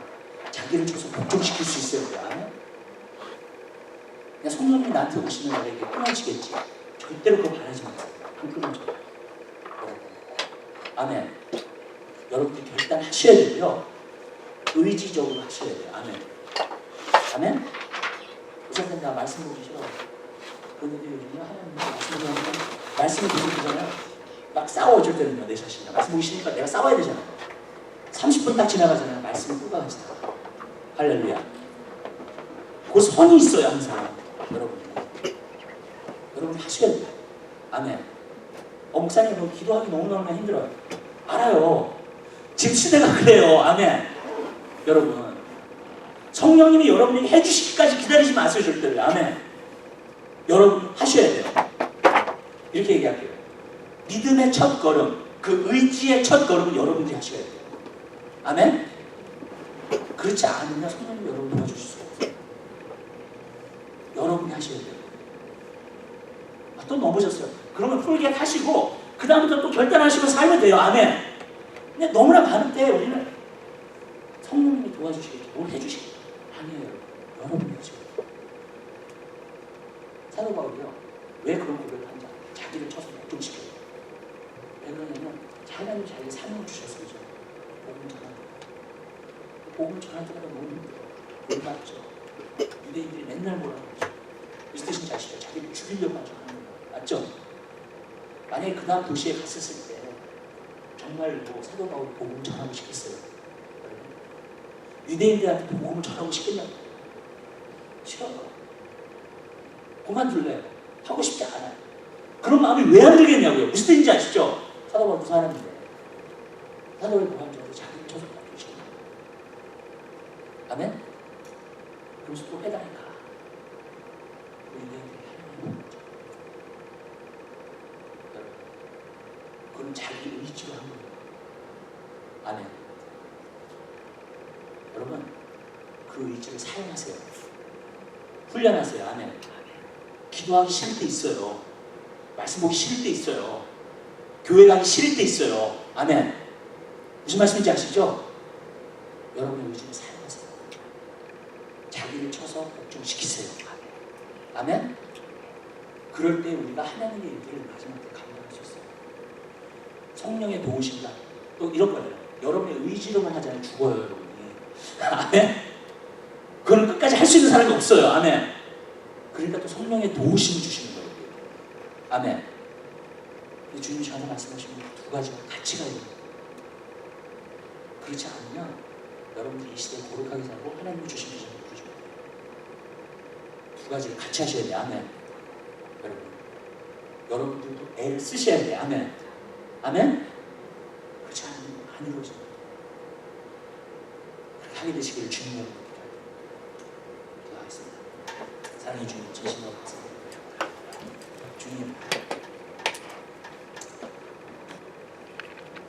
자기를 줘서 복종시킬 수 있어야 돼요. 그냥 성령님이 나한테 오시면 내가 이게 끊어지겠지. 절대로 그거 바라지 마세요. 안 끊어져요. 아멘. 여러분들이 결단하셔야 되고요. 의지적으로 하셔야 돼요. 아멘. 아멘. 우선 내가 말씀 보기 싫어. 그런데 요즘에 하나님 말씀을 보기 전에 막 싸워줄 때는요, 내 자신이랑 말씀 보기 싫으니까 내가 싸워야 되잖아요. 30분 딱 지나가잖아요. 말씀을 끄고 가시다. 할렐루야. 그 선이 있어요, 항상. 여러분 하셔야 돼요. 아멘. 목사님, 뭐 기도하기 너무너무 힘들어요. 알아요. 지금 시대가 그래요. 아멘. 여러분 성령님이 여러분에게 해주시기까지 기다리지 마세요. 절대로. 아멘. 여러분 하셔야 돼요. 이렇게 얘기할게요. 믿음의 첫 걸음, 그 의지의 첫 걸음은 여러분들이 하셔야 돼요. 아멘. 그렇지 않으면 성령님 여러분 도와주실 수가 없어요. 여러분이 하셔야 돼요. 또 넘어졌어요. 그러면 풀게 하시고 그 다음부터 또 결단하시고 살면 돼요. 아멘. 근데 너무나 많은 때에 우리는 성령님이 도와주시겠죠. 뭘 해주시겠죠. 아니에요. 여러분이 하셔야 돼요. 사도 바울이요. 왜 그런 고백을 한다? 자기를 쳐서 역동시켜요. 왜 그러냐면 하나님 자기 삶을 주셨어요. 복음을 전하는 복음을 전할 때마다 너무 힘들어요. 뭘 맞죠? 유대인들이 맨날 뭐라고 하죠? 미스테신 자식이야. 자기를 죽이려고 하죠. 맞죠? 만약에 그 다음 도시에 갔었을 때 정말 뭐 사도 바울이 복음을 전하고 싶겠어요? 유대인들한테 복음을 전하고 싶겠냐고? 싫어요. 그만둘래요. 하고 싶지 않아요. 그런 마음이 왜 안 들겠냐고요? 무슨 뜻인지 아시죠? 사도 바울 그 사람인데 사도 바울이 뭐하는 줄 알아요? 자기를 쳐서 바꾸시는 거예요. 아멘? 그러면서 또 회당에 가. 유대인들이 하나님을 보죠. 그건 자기 의지로 한 거예요. 아멘. 여러분, 그 의지를 사용하세요. 훈련하세요. 아멘. 기도하기 싫을 때 있어요. 말씀 보기 싫을 때 있어요. 교회 가기 싫을 때 있어요. 아멘. 무슨 말씀인지 아시죠? 여러분의 의지를 사용하세요. 자기를 쳐서 복종시키세요. 아멘. 그럴 때 우리가 하나님의 일들을 마지막 때 감당할 수 있어요. 성령의 도우심과 또 이런 거예요. 여러분의 의지로만 하잖아요. 죽어요, 여러분이. 아멘. 그걸 끝까지 할 수 있는 사람이 없어요. 아멘. 그러니까 또 성령의 도우심을 주시는 거예요. 아멘. 주님이 저한테 말씀하시는 두 가지가 같이 가야 돼요. 그렇지 않으면 여러분들이 이 시대에 거룩하게 살고 하나님이 주신 비전을 이루지 못해요. 두 가지를 같이 하셔야 돼요. 아멘. 여러분, 여러분들도 애를 쓰셔야 돼요. 아멘. 아멘. 그렇지 않으면 안 이루어져요. 그렇게 하게 되시기를 주님으로 기도하겠습니다. 사랑해 주님, 진심으로 감사합니다. 주님.